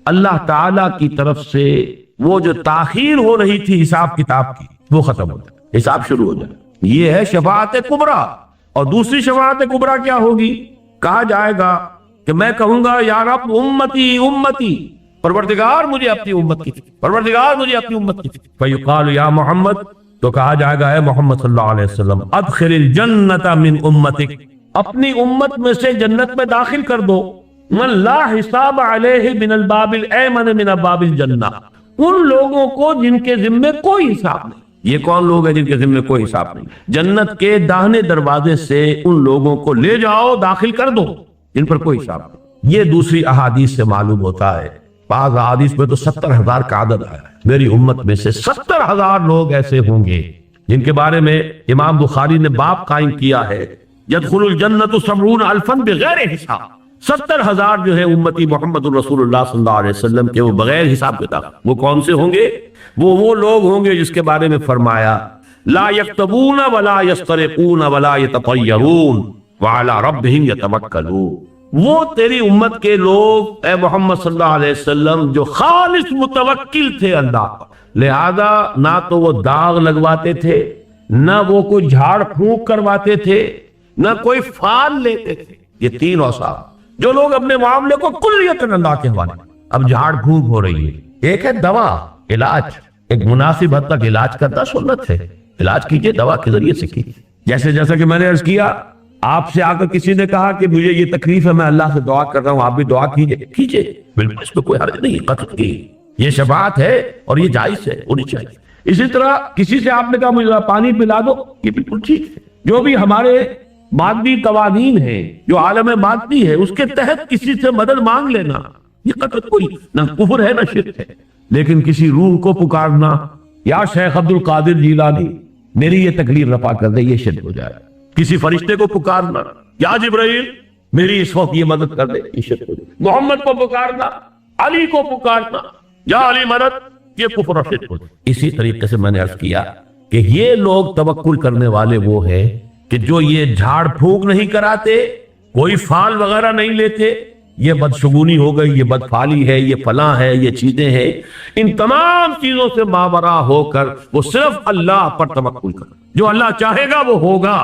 اللہ تعالیٰ کی طرف سے وہ جو تاخیر ہو رہی تھی حساب کتاب کی وہ ختم ہو جائے, حساب شروع ہو جائے. یہ ہے شفاعت کبریٰ. اور دوسری شفاعت کبریٰ کیا ہوگی؟ کہا جائے گا کہ میں کہوں گا یا رب امتی امتی, پروردگار مجھے اپنی امت کی, پروردگار مجھے اپنی امت کی. فیقال یا محمد, تو کہا جائے گا اے محمد صلی اللہ علیہ وسلم ادخل الجنت من امتک, اپنی امت میں سے جنت میں داخل کر دو. من لا حساب علیہ من الباب الایمن من ابواب الجنہ, ان لوگوں کو جن کے ذمے کوئی حساب نہیں, یہ کون لوگ ہیں جن کے ذمہ کوئی حساب نہیں؟ جنت کے داہنے دروازے سے ان لوگوں کو لے جاؤ، داخل کر دو جن پر کوئی حساب نہیں۔ یہ دوسری احادیث سے معلوم ہوتا ہے۔ بعض احادیث میں تو 70,000 کا عدد آیا ہے۔ میری امت میں سے 70,000 لوگ ایسے ہوں گے جن کے بارے میں امام بخاری نے باب قائم کیا ہے، يدخل الجنت 70,000 بغیر حساب۔ 70,000 جو ہے امتی محمد الرسول اللہ صلی اللہ علیہ وسلم کے، وہ بغیر حساب کتاب۔ وہ کون سے ہوں گے؟ وہ لوگ ہوں گے جس کے بارے میں فرمایا لا یکتبون ولا یسترقون ولا یتطیرون وعلی ربہم یتوکلون۔ وہ تیری امت کے لوگ اے محمد صلی اللہ علیہ وسلم جو خالص متوکل تھے اللہ پر، لہذا نہ تو وہ داغ لگواتے تھے، نہ وہ کوئی جھاڑ پھونک کرواتے تھے، نہ کوئی فال لیتے تھے۔ یہ تین اوصاف جو لوگ اپنے معاملے کو کلیتاً اللہ کے حوالے۔ اب جھاڑ پھونک ہو رہی ہے، ایک ہے دوا، علاج، ایک مناسب حد تک علاج کرنا سنت ہے، علاج کیجئے دوا کے ذریعے سے کیجئے۔ جیسا کہ میں نے عرض کیا، آپ سے آ کر کسی نے کہا کہ مجھے یہ تکلیف ہے، میں اللہ سے دعا کر رہا ہوں، آپ بھی دعا کیجئے، بالکل اس میں کوئی حرج نہیں، قتل کی یہ شفاعت ہے اور یہ جائز ہے، ہونی چاہیے۔ اسی طرح کسی سے آپ نے کہا مجھے پانی پلا دو، یہ بالکل ٹھیک ہے۔ جو بھی ہمارے مادی قوانین ہیں، جو عالم مادی ہے، اس کے تحت کسی سے مدد مانگ لینا، یہ قطعا کوئی نہ کفر ہے نہ شرک ہے۔ لیکن کسی روح کو پکارنا، یا شیخ عبد القادر جیلانی میری یہ تکلیف رفع کر دے، یہ شرک ہو جائے۔ کسی فرشتے کو پکارنا، یا جبرائیل میری اس وقت یہ مدد کر دے، یہ شرک ہو جائے۔ محمد کو پکارنا، علی کو پکارنا، یا علی مدد، یہ کفر اور شرک ہو جائے۔ اسی طریقے سے میں نے عرض کیا کہ یہ لوگ توکل کرنے والے وہ ہیں کہ جو یہ جھاڑ پھونک نہیں کراتے، کوئی فال وغیرہ نہیں لیتے، یہ بدشگونی ہو گئی، یہ بدفالی ہے، یہ فلاں ہے، یہ چیزیں ہیں، ان تمام چیزوں سے ماورا ہو کر وہ صرف اللہ پر توکل کر۔ جو اللہ چاہے گا وہ ہوگا،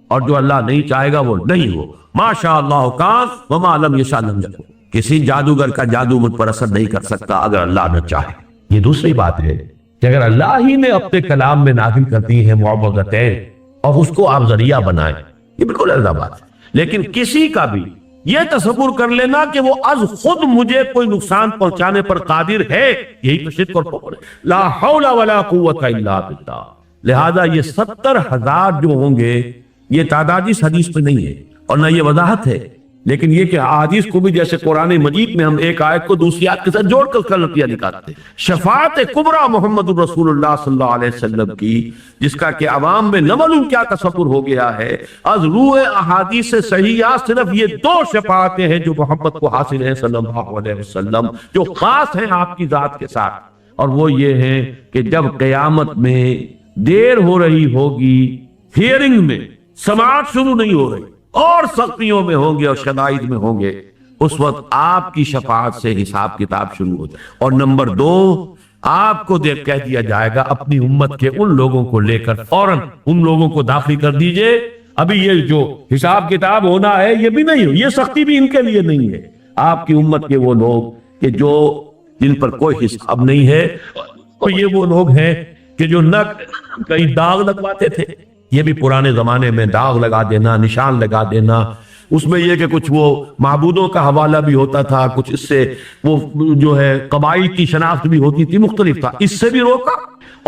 اور جو اللہ نہیں چاہے گا وہ نہیں ہو۔ ما شاء اللہ کان وما لم یشاء لم یکن۔ کسی جادوگر کا جادو مجھ پر اثر نہیں کر سکتا اگر اللہ نہ چاہے۔ یہ دوسری بات ہے کہ اگر اللہ ہی نے اپنے کلام میں نازل کر دی ہے معوذتین اور اس کو آپ ذریعہ بنائیں، یہ بالکل الگ بات ہے۔ لیکن کسی کا بھی یہ تصور کر لینا کہ وہ از خود مجھے کوئی نقصان پہنچانے پر قادر ہے، یہی تو شرک اور کفر ہے۔ لا حول ولا قوت الا باللہ۔ لہذا یہ 70,000 جو ہوں گے، یہ تعداد اس حدیث پہ نہیں ہے اور نہ یہ وضاحت ہے، لیکن یہ کہ حدیث کو بھی جیسے قرآن مجید میں ہم ایک آیت کو دوسری آیت کے ساتھ جوڑ کر اس کا نتیجہ نکالتے ہیں۔ شفاعت کبریٰ محمد الرسول اللہ صلی اللہ علیہ وسلم کی، جس کا کہ عوام میں نہ معلوم کیا تصور ہو گیا ہے۔ از روح احادیث صحیحہ صرف یہ 2 شفاعتیں ہیں جو محمد کو حاصل ہیں صلی اللہ علیہ وسلم، جو خاص ہیں آپ کی ذات کے ساتھ، اور وہ یہ ہیں کہ جب قیامت میں دیر ہو رہی ہوگی، ہیئرنگ میں سماعت شروع نہیں ہو رہی اور سختیوں میں ہوں گے اور شدائد میں ہوں گے، اس وقت آپ کی شفاعت سے حساب کتاب شروع ہو جائے۔ اور نمبر 2، آپ کو کہہ دیا جائے گا اپنی امت کے ان لوگوں کو لے کر فوراً ان لوگوں کو داخل کر دیجئے۔ ابھی یہ جو حساب کتاب ہونا ہے یہ بھی نہیں ہو، یہ سختی بھی ان کے لیے نہیں ہے۔ آپ کی امت کے وہ لوگ کہ جو جن پر کوئی حساب نہیں ہے، اور یہ وہ لوگ ہیں کہ جو نہ کہیں داغ لگواتے تھے، یہ بھی پرانے زمانے میں داغ لگا دینا، نشان لگا دینا، اس میں یہ کہ کچھ وہ معبودوں کا حوالہ بھی ہوتا تھا، کچھ اس سے وہ جو ہے قبائل کی شناخت بھی ہوتی تھی، مختلف تھا، اس سے بھی روکا۔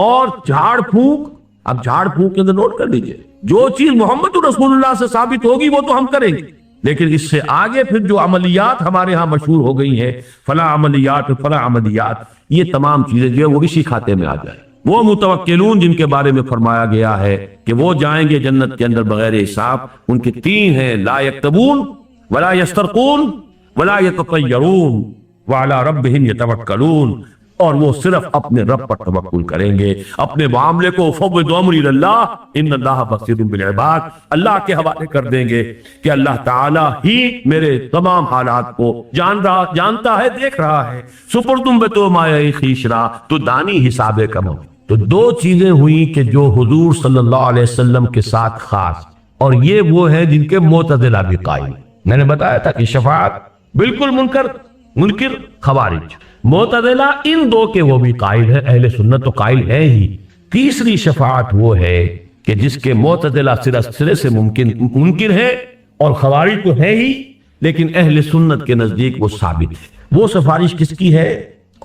اور جھاڑ پھونک، اب جھاڑ پھونک کے اندر نوٹ کر لیجئے، جو چیز محمد رسول اللہ سے ثابت ہوگی وہ تو ہم کریں گے، لیکن اس سے آگے پھر جو عملیات ہمارے ہاں مشہور ہو گئی ہیں، فلاں عملیات فلاں عملیات، یہ تمام چیزیں جو ہے وہ اسی کھاتے میں آ جائیں۔ وہ متوکلون جن کے بارے میں فرمایا گیا ہے کہ وہ جائیں گے جنت کے اندر بغیر حساب، ان کے 3 ہیں، لا یکتبون ولا یسترقون ولا یتطیرون وعلی ربہم یتوکلون، اور وہ صرف اپنے رب پر توکل کریں گے، اپنے معاملے کو فوض امری اللہ ان اللہ بصیر بالعباد، اللہ کے حوالے کر دیں گے کہ اللہ تعالیٰ ہی میرے تمام حالات کو جانتا ہے، دیکھ رہا ہے۔ سپردم بے تو مایہ خیشرا تو دانی حساب کم ہو۔ تو 2 چیزیں ہوئیں کہ جو حضور صلی اللہ علیہ وسلم کے ساتھ خاص، اور یہ وہ ہیں جن کے معتزلہ بھی قائل۔ میں نے بتایا تھا کہ شفاعت بالکل منکر خوارج، معتزلہ ان 2 کے وہ بھی قائل ہے، اہل سنت تو قائل ہے ہی۔ تیسری شفاعت وہ ہے کہ جس کے معتزلہ سرے سے منکر ہے اور خوارج تو ہے ہی، لیکن اہل سنت کے نزدیک وہ ثابت ہے۔ وہ سفارش کس کی ہے؟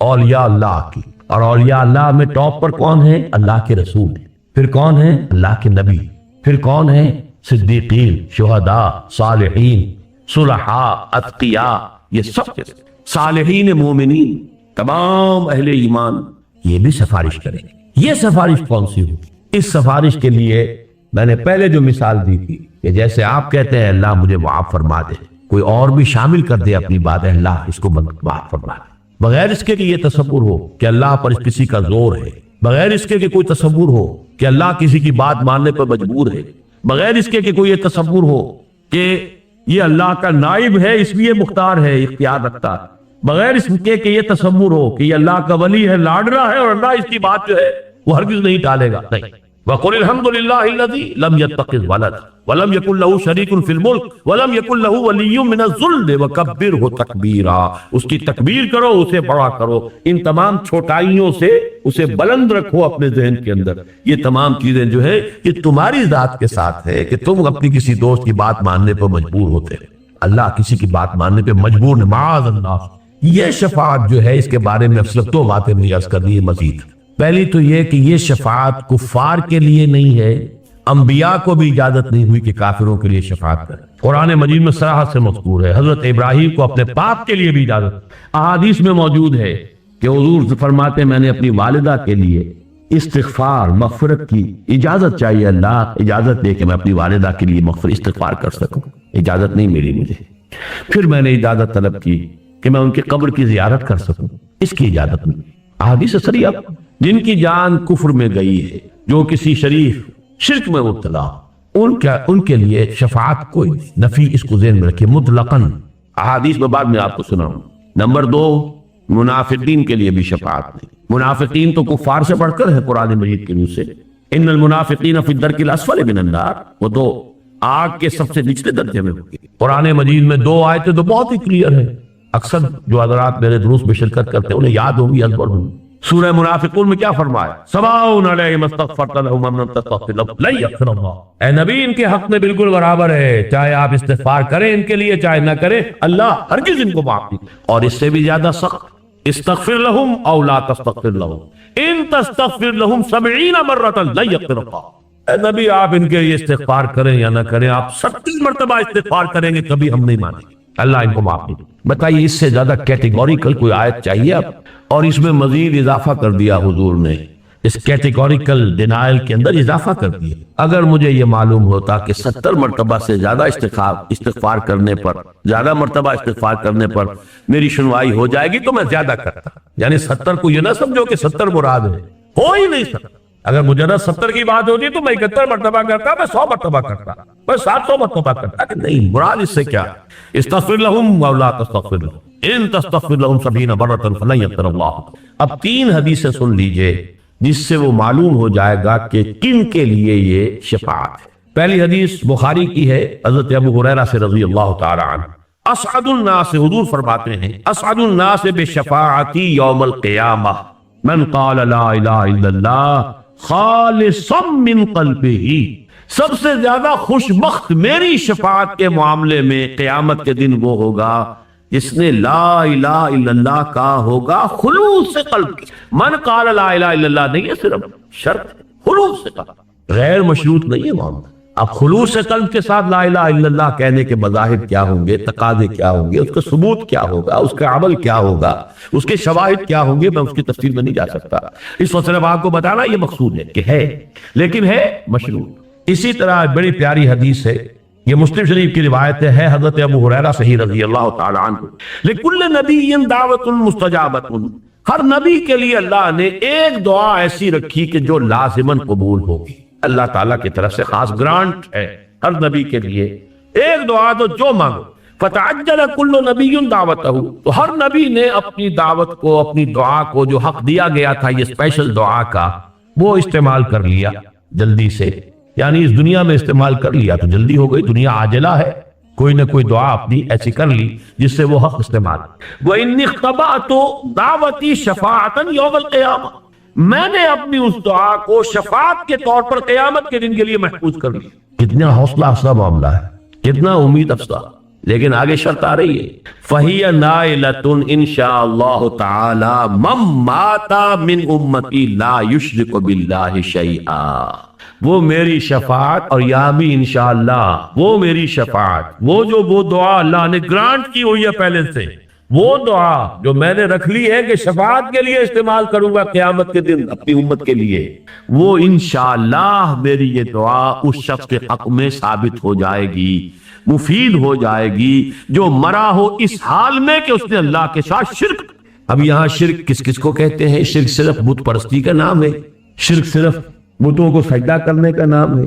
اولیاء اللہ کی، اور اولیاء اللہ میں ٹاپ پر کون ہے؟ اللہ کے رسول ہیں۔ پھر کون ہیں؟ اللہ کے نبی. پھر کون ہیں؟ صدیقین، شہداء، صالحین، صلحاء، اتقیاء. یہ سب صالحین مومنین، تمام اہل ایمان یہ بھی سفارش کریں. یہ سفارش کون سی ہو؟ اس سفارش کے لیے میں نے پہلے جو مثال دی تھی کہ جیسے آپ کہتے ہیں اللہ مجھے معاف فرما دے، کوئی اور بھی شامل کر دے اپنی بات، اللہ اس کو معاف فرما دے، بغیر اس کے کہ یہ تصور ہو کہ اللہ پر کسی کا زور ہے، بغیر اس کے کہ کوئی تصور ہو کہ اللہ کسی کی بات ماننے پر مجبور ہے، بغیر اس کے کہ کوئی یہ تصور ہو کہ یہ اللہ کا نائب ہے اس لیے مختار ہے، اختیار رکھتا ہے، بغیر اس کے کہ یہ تصور ہو کہ یہ اللہ کا ولی ہے، لاڈلا ہے، اور اللہ اس کی بات جو ہے وہ ہرگز نہیں ٹالے گا. نہیں. وَقُلِ الْحَمْدُ لِلَّهِ الَّذِي لَمْ يَتَّخِذْ وَلَدًا وَلَمْ يَكُنْ لَهُ شَرِيكٌ فِي الْمُلْكِ وَلَمْ يَكُنْ لَهُ وَلِيٌّ مِّنَ الذُّلِّ وَكَبِّرْهُ تَكْبِيرًا. اس کی تکبیر کرو، اسے بڑا کرو، ان تمام چھوٹائیوں سے اسے بلند رکھو اپنے ذہن کے اندر. یہ تمام چیزیں جو ہے یہ تمہاری ذات کے ساتھ ہے کہ تم اپنی کسی دوست کی بات ماننے پر مجبور ہوتے ہیں. اللہ کسی کی بات ماننے پہ مجبور نہیں، معاذ اللہ. یہ شفاعت جو ہے اس کے بارے میں صرف دو باتیں مجھے عرض کرنی ہے مزید. پہلی تو یہ کہ یہ شفاعت کفار کے لیے نہیں ہے، انبیاء کو بھی اجازت نہیں ہوئی کہ کافروں کے لیے شفاعت کریں. قرآن مجید میں صراحت سے مذکور ہے. حضرت ابراہیم کو اپنے باپ کے لیے بھی اجازت، احادیث میں موجود ہے کہ حضور فرماتے میں نے اپنی والدہ کے لیے استغفار مغفرت کی اجازت چاہیے، اللہ اجازت دے کہ میں اپنی والدہ کے لیے مغفرت استغفار کر سکوں. اجازت نہیں ملی مجھے. پھر میں نے اجازت طلب کی کہ میں ان کی قبر کی زیارت کر سکوں، اس کی اجازت نہیں. احادیث صریحہ جن کی جان کفر میں گئی ہے، جو کسی شریف شرک میں مبتلا، ان کے لیے شفاعت کوئی نفی، اس کو ذہن میں رکھیے مطلقاً. احادیث میں بعد میں آپ کو سناؤں. نمبر دو، منافقین کے لیے بھی شفاعت نہیں. منافقین تو کفار سے بڑھ کر ہے قرآن مجید کے روح سے. ان المنافقین فی الدرک الاسفل من النار، وہ تو آگ کے سب سے نچلے درجے میں ہوگی. قرآن مجید میں دو آیتیں تو بہت ہی کلیئر ہیں. اکثر جو حضرات میرے دروس میں شرکت کرتے ہیں انہیں یاد ہوگی، ازبر ہوگی. سورہ منافقون میں کیا فرمایا؟ سواء علیہم استغفرت لهم ام لم تستغفر لهم لن یغفر اللہ. اے نبی ان کے حق میں بالکل برابر ہے، چاہے آپ استغفار کریں ان کے لیے چاہے نہ کریں، اللہ ہرگز ان کو معاف نہیں. اور اس سے بھی زیادہ سخت، استغفر لهم او لا تستغفر لهم ان تستغفر لهم 70 مرۃ لن یغفر اللہ. اے نبی آپ ان کے لیے استغفار کریں یا نہ کریں، آپ 70 مرتبہ استغفار کریں گے کبھی ہم نہیں مانیں گے، اللہ ان کو معاف نہیں. بتائیے اس سے زیادہ کیٹیگوریکل کوئی آیت چاہیے آپ؟ اور اس میں مزید اضافہ کر دیا حضور نے، اس کیٹیگوریکل ڈینائل کے اندر اضافہ کر دیا. اگر مجھے یہ معلوم ہوتا کہ 70 مرتبہ سے زیادہ استغفار کرنے پر، زیادہ مرتبہ استغفار کرنے پر میری سنوائی ہو جائے گی تو میں زیادہ کرتا. یعنی 70 کو یہ نہ سمجھو کہ 70 مراد ہے، ہو ہی نہیں سکتا. اگر مجرد 70 کی بات ہوتی تو میں 71 مرتبہ کرتا، میں 100 مرتبہ کرتا، میں 700 مرتبہ کرتا. کہ نہیں، مراد اس سے کیا؟ استغفر لهم او لا تستغفر لهم ان تستغفر لهم 70 مرة فلن یغفر اللہ. اب 3 حدیثیں سن لیجئے جس سے وہ معلوم ہو جائے گا کہ کن کے لیے یہ شفاعت ہے. پہلی حدیث بخاری کی ہے، حضرت ابو ہریرہ سے رضی اللہ تعالی عنہ. اسعد الناس، حضور فرماتے ہیں اسعد الناس بشفاعتی یوم القیامہ من قال لا الہ الا اللہ خالصا من قلبہ. سب سے زیادہ خوش بخت میری شفاعت کے معاملے میں قیامت کے دن وہ ہوگا جس نے لا الہ الا اللہ کہا ہوگا خلوص سے قلب. من قال لا الہ الا اللہ نہیں ہے، صرف شرط خلوص سے قلب، غیر مشروط نہیں ہے معاملہ. اب خلوص سے قلب کے ساتھ لا الہ الا اللہ کہنے کے مظاہر کیا ہوں گے، تقاضے کیا ہوں گے، اس کا ثبوت کیا ہوگا، اس کا عمل کیا ہوگا، اس کے شواہد کیا ہوں گے، میں اس کی تفصیل میں نہیں جا سکتا. اس وقت صرف آپ کو بتانا یہ مقصود ہے کہ ہے، لیکن ہے مشروط. اسی طرح بڑی پیاری حدیث ہے، یہ مسلم شریف کی روایت ہے حضرت ابو ہریرہ سے رضی اللہ تعالی عنہ. لکل نبی دعوت مستجابۃ، ہر نبی کے لیے اللہ نے ایک دعا ایسی رکھی کہ جو لازماً قبول ہوگی. اللہ تعالیٰ کی طرف سے خاص گرانٹ ہے ہر نبی کے لیے ایک دعا، تو جو مانگو. فتعجل کل نبی دعوتہ، تو ہر نبی نے اپنی دعوت کو، اپنی دعا کو جو حق دیا گیا تھا یہ اسپیشل دعا کا، وہ استعمال کر لیا جلدی سے. یعنی اس دنیا میں استعمال کر لیا تو جلدی ہو گئی، دنیا عاجلہ ہے، کوئی نہ کوئی دعا اپنی ایسی کر لی جس سے وہ حق استعمال. وَإِنِّ اخْتَبَأْتُ دعوتی شفاعةً یوم القیامہ، میں نے اپنی اس دعا کو شفاعت کے طور پر قیامت کے دن کے لیے محفوظ کر لی. کتنا حوصلہ افزا معاملہ ہے، کتنا امید افزا. لیکن آگے شرط آ رہی ہے فَهِيَ نَائِلَةٌ إِن شَاءَ اللَّهُ تَعَالَى مَن مَاتَ مِنْ أُمَّتِي لَا يُشْرِكُ بِاللَّهِ شَيْئًا، وہ میری شفاعت، اور یہاں بھی انشاءاللہ وہ میری شفاعت، وہ دعا اللہ نے گرانٹ کی ہوئی ہے پہلے سے، وہ دعا جو میں نے رکھ لی ہے کہ شفاعت کے لیے استعمال کروں گا قیامت کے دن اپنی امت کے لیے، وہ انشاءاللہ میری یہ دعا اس شخص کے حق میں ثابت ہو جائے گی، مفید ہو جائے گی جو مرا ہو اس حال میں کہ اس نے اللہ کے ساتھ شرک۔ اب یہاں شرک کس کس کو کہتے ہیں؟ شرک صرف بت پرستی کا نام ہے، شرک صرف بتوں کو سجدہ کرنے کا نام ہے،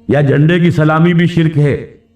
یا جھنڈے کی سلامی بھی شرک ہے،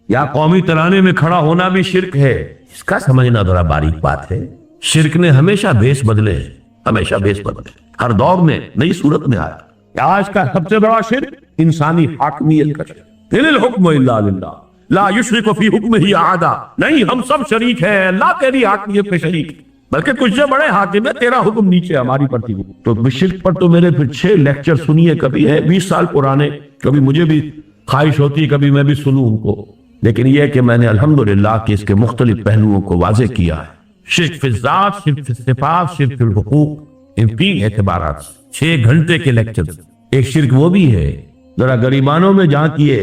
یا قومی ترانے میں کھڑا ہونا بھی شرک ہے؟ اس کا سمجھنا ذرا باریک بات ہے۔ شرک نے ہمیشہ بیس بدلے ہیں، ہمیشہ بیس بدلے، ہر دور میں نئی صورت میں آیا۔ آج کا سب سے بڑا شرک انسانی حاکمیت کا شرک، ان الحکم الا للہ لا یشرک فی حکمہ احد، نہیں ہم سب شریک ہیں، اللہ تیری حاکمیت میں شریک، بلکہ کچھ سے بڑے حاکم ہے، تیرا حکم نیچے ہماری پڑتی ہوئی۔ تو شرک پر تو میرے پھر 6 لیکچر سنیے، کبھی ہے 20 سال پرانے، کبھی مجھے بھی خواہش ہوتی کبھی میں بھی سنوں ان کو، لیکن یہ کہ میں نے الحمدللہ کہ اس کے مختلف پہلوؤں کو واضح کیا ہے۔ شرک فی الذات، شرک فی الصفات، شرک فی الحقوق، ان 3 اعتبارات، 6 گھنٹے کے لیکچر۔ ایک شرک وہ بھی ہے، ذرا غریبانوں میں جھانکیے،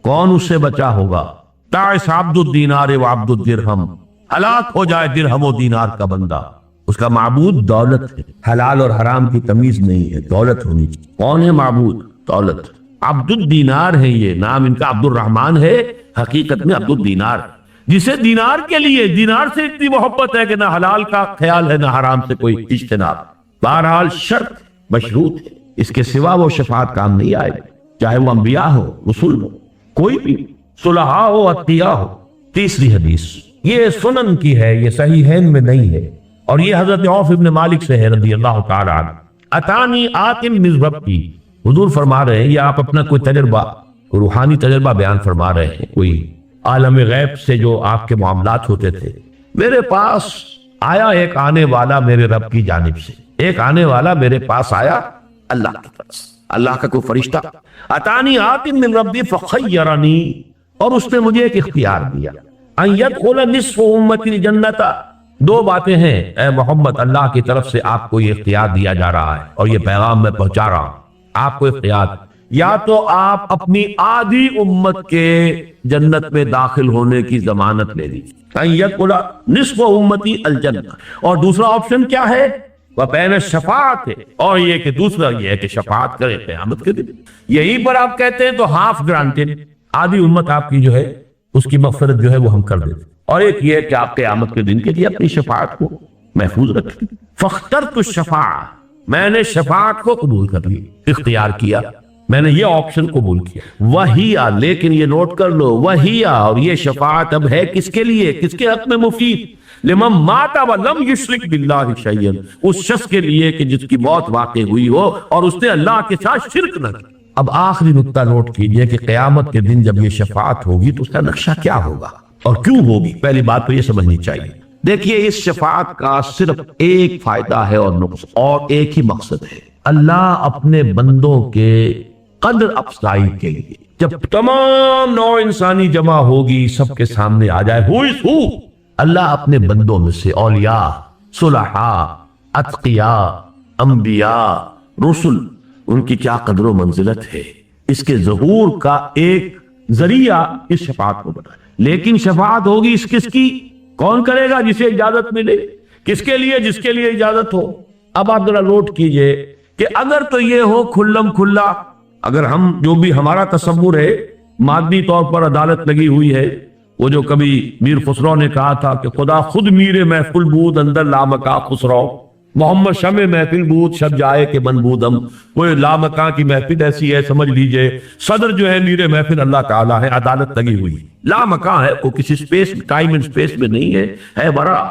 کون اس سے بچا ہوگا؟ تعس عبد الدینار و عبد الدرہم، ہلاک ہو جائے درہم و دینار کا بندہ، اس کا معبود دولت ہے، حلال اور حرام کی تمیز نہیں ہے، دولت ہونی چاہیے۔ کون ہے معبود؟ دولت۔ عبد الدینار ہے، یہ نام ان کا عبد الرحمن ہے، حقیقت میں عبد الدینار، جسے دینار کے لیے، دینار سے اتنی محبت ہے کہ نہ حلال کا خیال ہے نہ حرام سے کوئی اجتناب۔ بہرحال شرط مشروط ہے، اس کے سوا وہ شفاعت کام نہیں آئے گی، چاہے وہ انبیاء ہو، رسول ہو، کوئی بھی، صلحاء ہو، اتقیاء ہو۔ تیسری حدیث یہ سنن کی ہے، یہ صحیحین میں نہیں ہے، اور یہ حضرت عوف ابن مالک سے ہے رضی اللہ تعالی عنہ۔ اتانی آتم من ربی، حضور فرما رہے ہیں، یہ آپ اپنا کوئی تجربہ، روحانی تجربہ بیان فرما رہے ہیں، کوئی عالم غیب سے جو آپ کے معاملات ہوتے تھے۔ میرے پاس آیا ایک آنے والا میرے رب کی جانب سے، ایک آنے والا میرے پاس آیا اللہ کی طرف سے، اللہ کا کوئی فرشتہ۔ اتانی آتم من ربی فخیرنی، اور اس نے مجھے ایک اختیار دیا، ان یدخل نصف امتی الجنت۔ 2 باتیں ہیں اے محمد، اللہ کی طرف سے آپ کو یہ اختیار دیا جا رہا ہے، اور یہ پیغام میں پہنچا رہا ہوں آپ کو اختیار، یا تو آپ اپنی آدھی امت کے جنت میں داخل ہونے کی ضمانت لے لیجیے، ان یدخل نصف امتی الجنت، اور دوسرا آپشن کیا ہے؟ وبین شفاعت ہے، اور یہ کہ دوسرا یہ ہے کہ شفاعت کرے قیامت کے دن۔ یہیں پر آپ کہتے ہیں تو ہاف گرانٹڈ، آدھی امت آپ کی جو ہے اس کی مغفرت جو ہے وہ ہم کر دیتے، اور ایک یہ ہے کہ آپ قیامت کے دن کے لیے اپنی شفاعت کو محفوظ رکھیں۔ فاخترت الشفاعہ، میں نے شفاعت کو قبول کر لی، اختیار کیا، میں نے یہ آپشن قبول کیا۔ وہیا، لیکن یہ نوٹ کر لو، وہیا، اور یہ شفاعت اب ہے کس کے لیے، کس کے حق میں مفید؟ لمن مات ولم یشرک باللہ شیئا، اس شخص کے لیے کہ جس کی موت واقع ہوئی ہو اور اس نے اللہ کے ساتھ شرک نہ کیا۔ اب آخری نقطہ نوٹ کیجئے کہ قیامت کے دن جب یہ شفاعت ہوگی تو اس کا نقشہ کیا ہوگا اور کیوں ہوگی؟ پہلی بات تو یہ سمجھنی چاہیے۔ دیکھیے، اس شفاعت کا صرف ایک فائدہ ہے اور نقص، اور ایک ہی مقصد ہے، اللہ اپنے بندوں کے قدر افزائی کے لیے۔ جب تمام نوع انسانی جمع ہوگی، سب کے سامنے آ جائے who is who، اللہ اپنے بندوں میں سے اولیاء، صلحاء، اتقیاء، انبیاء، رسل، ان کی کیا قدر و منزلت ہے، اس کے ظہور کا ایک ذریعہ اس شفاعت کو بنائے۔ لیکن شفاعت ہوگی اس کس کی؟ کون کرے گا؟ جسے اجازت ملے۔ کس کے لیے؟ جس کے لیے اجازت ہو۔ اب آپ ذرا نوٹ کیجئے کہ اگر تو یہ ہو کھلم کھلا، اگر ہم جو بھی ہمارا تصور ہے، مادی طور پر عدالت لگی ہوئی ہے، وہ جو کبھی میر خسرو نے کہا تھا کہ خدا خود میر محفل بود اندر لامکا خسرو، محمد شمع محفل بود شب جائے کہ من بودم، وہ لامکاں کی محفل ایسی ہے، سمجھ لیجئے صدر جو ہے میر محفل اللہ تعالیٰ ہے، عدالت لگی ہوئی لامکاں ہے، وہ کسی سپیس، ٹائم اینڈ سپیس میں نہیں ہے برا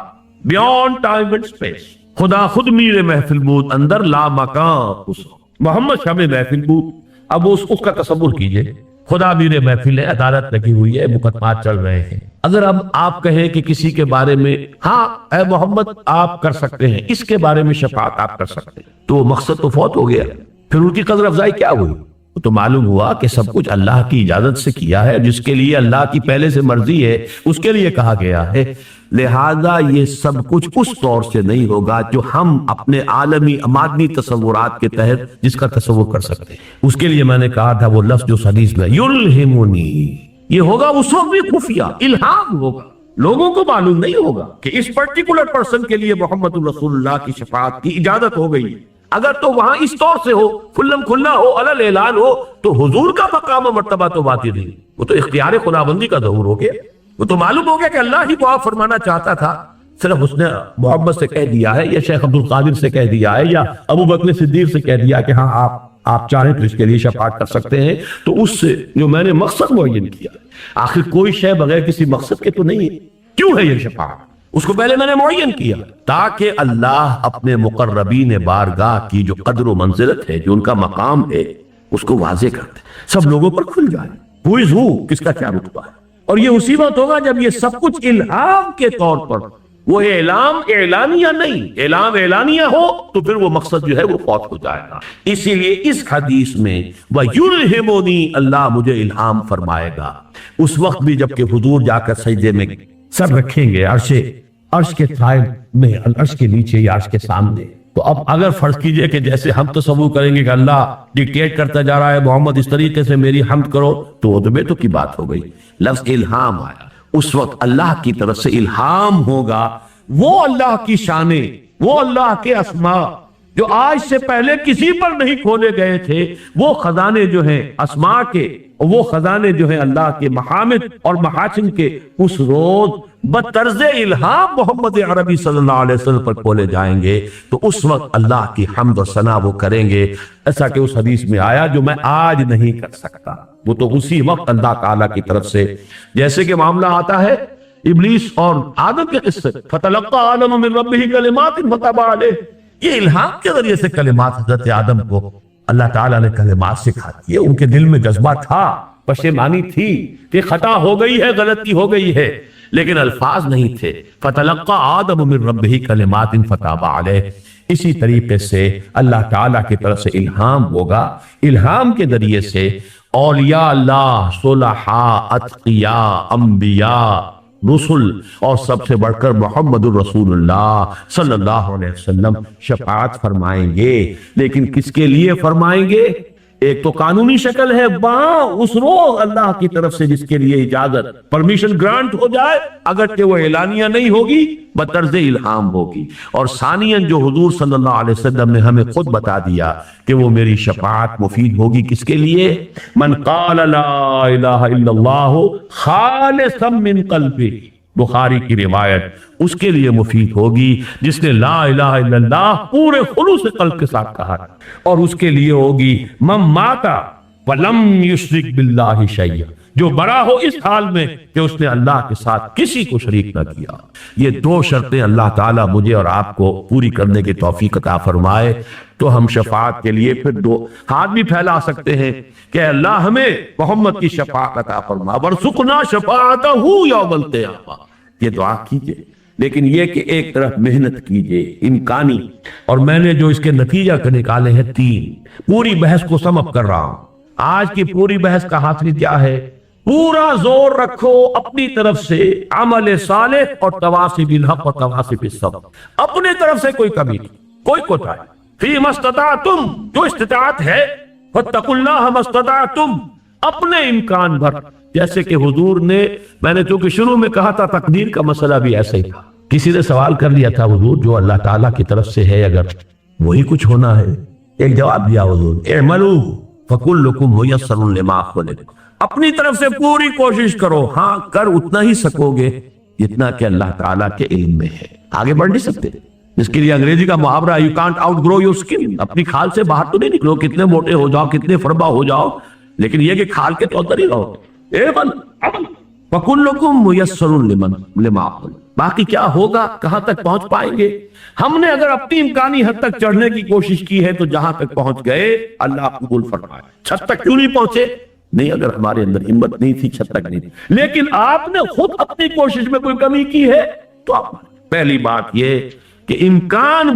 بیونڈ ٹائم اینڈ سپیس۔ خدا خود میر محفل بود اندر لامکاں خسرو، محمد شمع محفل بود۔ اب اس کا تصور کیجئے، خدا میر محفل ہے، عدالت لگی ہوئی ہے، مقدمات چل رہے ہیں۔ اگر اب آپ کہیں کہ کسی کے بارے میں ہاں اے محمد آپ کر سکتے ہیں، اس کے بارے میں شفاعت آپ کر سکتے ہیں، تو مقصد تو فوت ہو گیا، پھر ان کی قدر افزائی کیا ہوئی؟ تو معلوم ہوا کہ سب کچھ اللہ کی اجازت سے کیا ہے، جس کے لیے اللہ کی پہلے سے مرضی ہے اس کے لیے کہا گیا ہے، لہذا یہ سب کچھ اس طور سے نہیں ہوگا جو ہم اپنے عالمی مادی تصورات کے تحت جس کا تصور کر سکتے ہیں۔ اس کے لیے میں نے کہا تھا وہ لفظ جو حدیث میں یلہمنی، یہ ہوگا اس وقت بھی خفیہ الہام ہوگا، لوگوں کو معلوم نہیں ہوگا کہ اس پرٹیکولر پرسن کے لیے محمد رسول اللہ کی شفاعت کی اجازت ہو گئی۔ اگر تو وہاں اس طور سے ہو، کھلم کھلا ہو، علی اعلان ہو، تو حضور کا مقام و مرتبہ تو باقی نہیں، وہ تو اختیار خداوندی کا ظہور ہو گیا۔ وہ تو معلوم ہو گیا کہ اللہ ہی کو آپ فرمانا چاہتا تھا، صرف اس نے محمد سے کہہ دیا ہے یا شیخ عبد القادر سے کہہ دیا ہے یا ابو بکر صدیق سے کہہ دیا کہ ہاں آپ چاہیں تو اس کے لیے شفاعت کر سکتے ہیں، تو اس سے جو میں نے مقصد معین کیا، آخر کوئی شے بغیر کسی مقصد کے تو نہیں ہے، کیوں ہے یہ شفاعت؟ اس کو پہلے میں نے معین کیا تاکہ اللہ اپنے مقربین بارگاہ کی جو قدر و منزلت ہے، جو ان کا مقام ہے، اس کو واضح کر دے، سب لوگوں پر کھل جائے who is who، کس کا کیا رتبہ ہے۔ اور یہ اسی وقت ہوگا جب یہ سب کچھ الہام کے طور پر، وہ اعلام اعلانیہ نہیں، اعلام اعلانیہ ہو تو پھر وہ مقصد جو ہے وہ فوت ہو جائے گا۔ اسی لیے اس حدیث میں وَيُلْهِمُنِي، اللہ مجھے الہام فرمائے گا، اس وقت بھی جب کہ حضور جا کر سجدے میں سر رکھیں گے عرش کے سائے میں، عرش کے نیچے یا عرش کے سامنے۔ تو اب اگر فرض کیجئے کہ جیسے ہم تصور کریں گے کہ اللہ ڈکٹیٹ کرتا جا رہا ہے، محمد اس طریقے سے میری حمد کرو، تو وہ تو بے تو کی بات ہو گئی۔ لفظ الہام آیا، اس وقت اللہ کی طرف سے الہام ہوگا، وہ اللہ کی شانیں، وہ اللہ کے اسماء جو آج سے پہلے کسی پر نہیں کھولے گئے تھے، وہ خزانے جو ہیں اسماء کے، وہ خزانے جو ہیں اللہ کے محامد اور محاسن کے، اس روز بطرز الہام محمد عربی صلی اللہ علیہ وسلم پر کھولے جائیں گے، تو اس وقت اللہ کی حمد و ثنا وہ کریں گے، ایسا کہ اس حدیث میں آیا جو میں آج نہیں کر سکتا، وہ تو اسی وقت اللہ تعالیٰ کی طرف سے، جیسے کہ معاملہ آتا ہے ابلیس اور آدم کے قصے، فَتَلَقَّى آدَمُ مِن رَبِّهِ كَلِمَاتٍ فَتَابَ عَلَيْهِ، یہ الہام کے ذریعے سے کلمات حضرت آدم کو اللہ تعالیٰ نے کلمات سکھا دیے، ان کے دل میں جذبہ تھا، پشیمانی تھی کہ خطا ہو گئی ہے، غلطی ہو گئی ہے، لیکن الفاظ نہیں تھے۔ فَتَلَقَّى آدَمُ مِن رَبِّهِ كَلِمَاتٍ فَتَابَ عَلَيْهِ، اسی طریقے سے اللہ تعالیٰ کی طرف سے الہام ہوگا، الہام کے ذریعے سے اولیاء اللہ، صلحاء، اتقیاء، انبیاء، رسل اور سب سے بڑھ کر محمد الرسول اللہ صلی اللہ علیہ وسلم شفاعت فرمائیں گے، لیکن کس کے لیے فرمائیں گے؟ ایک تو قانونی شکل ہے، اس روز اللہ کی طرف سے جس کے لیے اجازت پرمیشن گرانٹ ہو جائے، اگرچہ وہ اعلانیہ نہیں ہوگی، بطرز الہام ہوگی، اور ثانیاً جو حضور صلی اللہ علیہ وسلم نے ہمیں خود بتا دیا کہ وہ میری شفاعت مفید ہوگی کس کے لیے؟ من قال لا الہ الا اللہ خالصا من قلبہ، بخاری کی روایت، اس کے لیے مفید ہوگی جس نے لا الہ الا اللہ پورے خلوص قلب کے ساتھ کہا، اور اس کے لیے ہوگی من مات ولم یشرک باللہ شیئا، جو مرا ہو اس حال میں کہ اس نے اللہ کے ساتھ کسی کو شریک نہ کیا۔ یہ دو شرطیں اللہ تعالیٰ مجھے اور آپ کو پوری کرنے کی توفیق عطا فرمائے، تو ہم شفاعت کے لیے پھر دو ہاتھ بھی پھیلا سکتے ہیں کہ اللہ ہمیں محمد کی شفاعت عطا فرما، ورزقنا شفاعتہ یوم القیامہ، یہ دعا کیجئے۔ لیکن یہ کہ ایک طرف محنت کیجئے امکانی، اور میں نے جو اس کے نتیجہ نکالے ہیں 3، پوری بحث کو سم اپ کر رہا ہوں۔ آج کی پوری بحث کا حاصل کیا ہے؟ پورا زور رکھو اپنی طرف سے عمل صالح اور تواصی بالحق اور تواصی بالصبر، اپنے طرف سے کوئی کمی نہیں، کوئی کوتاہی، فیما استطعتم، جو استطاعت ہے، فاتقوا اللہ ما استطعتم، اپنے امکان بھر، جیسے کہ حضور نے، میں نے چونکہ شروع میں کہا تھا تقدیر کا مسئلہ بھی ایسا ہی تھا، کسی نے سوال کر لیا تھا حضور جو اللہ تعالیٰ کی طرف سے ہے اگر وہی کچھ ہونا ہے، ایک جواب دیا حضور اعملوا فکلکم میسر لما خلق، اپنی طرف سے پوری کوشش کرو، ہاں کر اتنا ہی سکو گے جتنا کہ اللہ تعالیٰ کے علم میں ہے، آگے بڑھ نہیں سکتے۔ جس کے لیے انگریزی کا محاورہ you can't outgrow your skin, اپنی کھال سے باہر تو نہیں نکلو، کتنے موٹے ہو جاؤ، کتنے فربا ہو جاؤ، لیکن یہ کہ کھال کے طور پر ہی رہو، وَكُلُّكُمْ مُيَسَّرٌ لِمَا خُلِقَ، باقی کیا ہوگا، کہاں تک پہنچ پائیں گے؟ ہم نے اگر اپنی امکانی حد تک چڑھنے کی کوشش کی ہے تو جہاں تک پہنچ گئے اللہ قبول فرمائے، چھت تک کیوں نہیں پہنچے؟ نہیں، اگر ہمارے اندر ہمت نہیں تھی چھت تک نہیں تھی، لیکن آپ نے خود اپنی کوشش میں کوئی کمی کی ہے تو آپ، پہلی بات یہ کہ امکان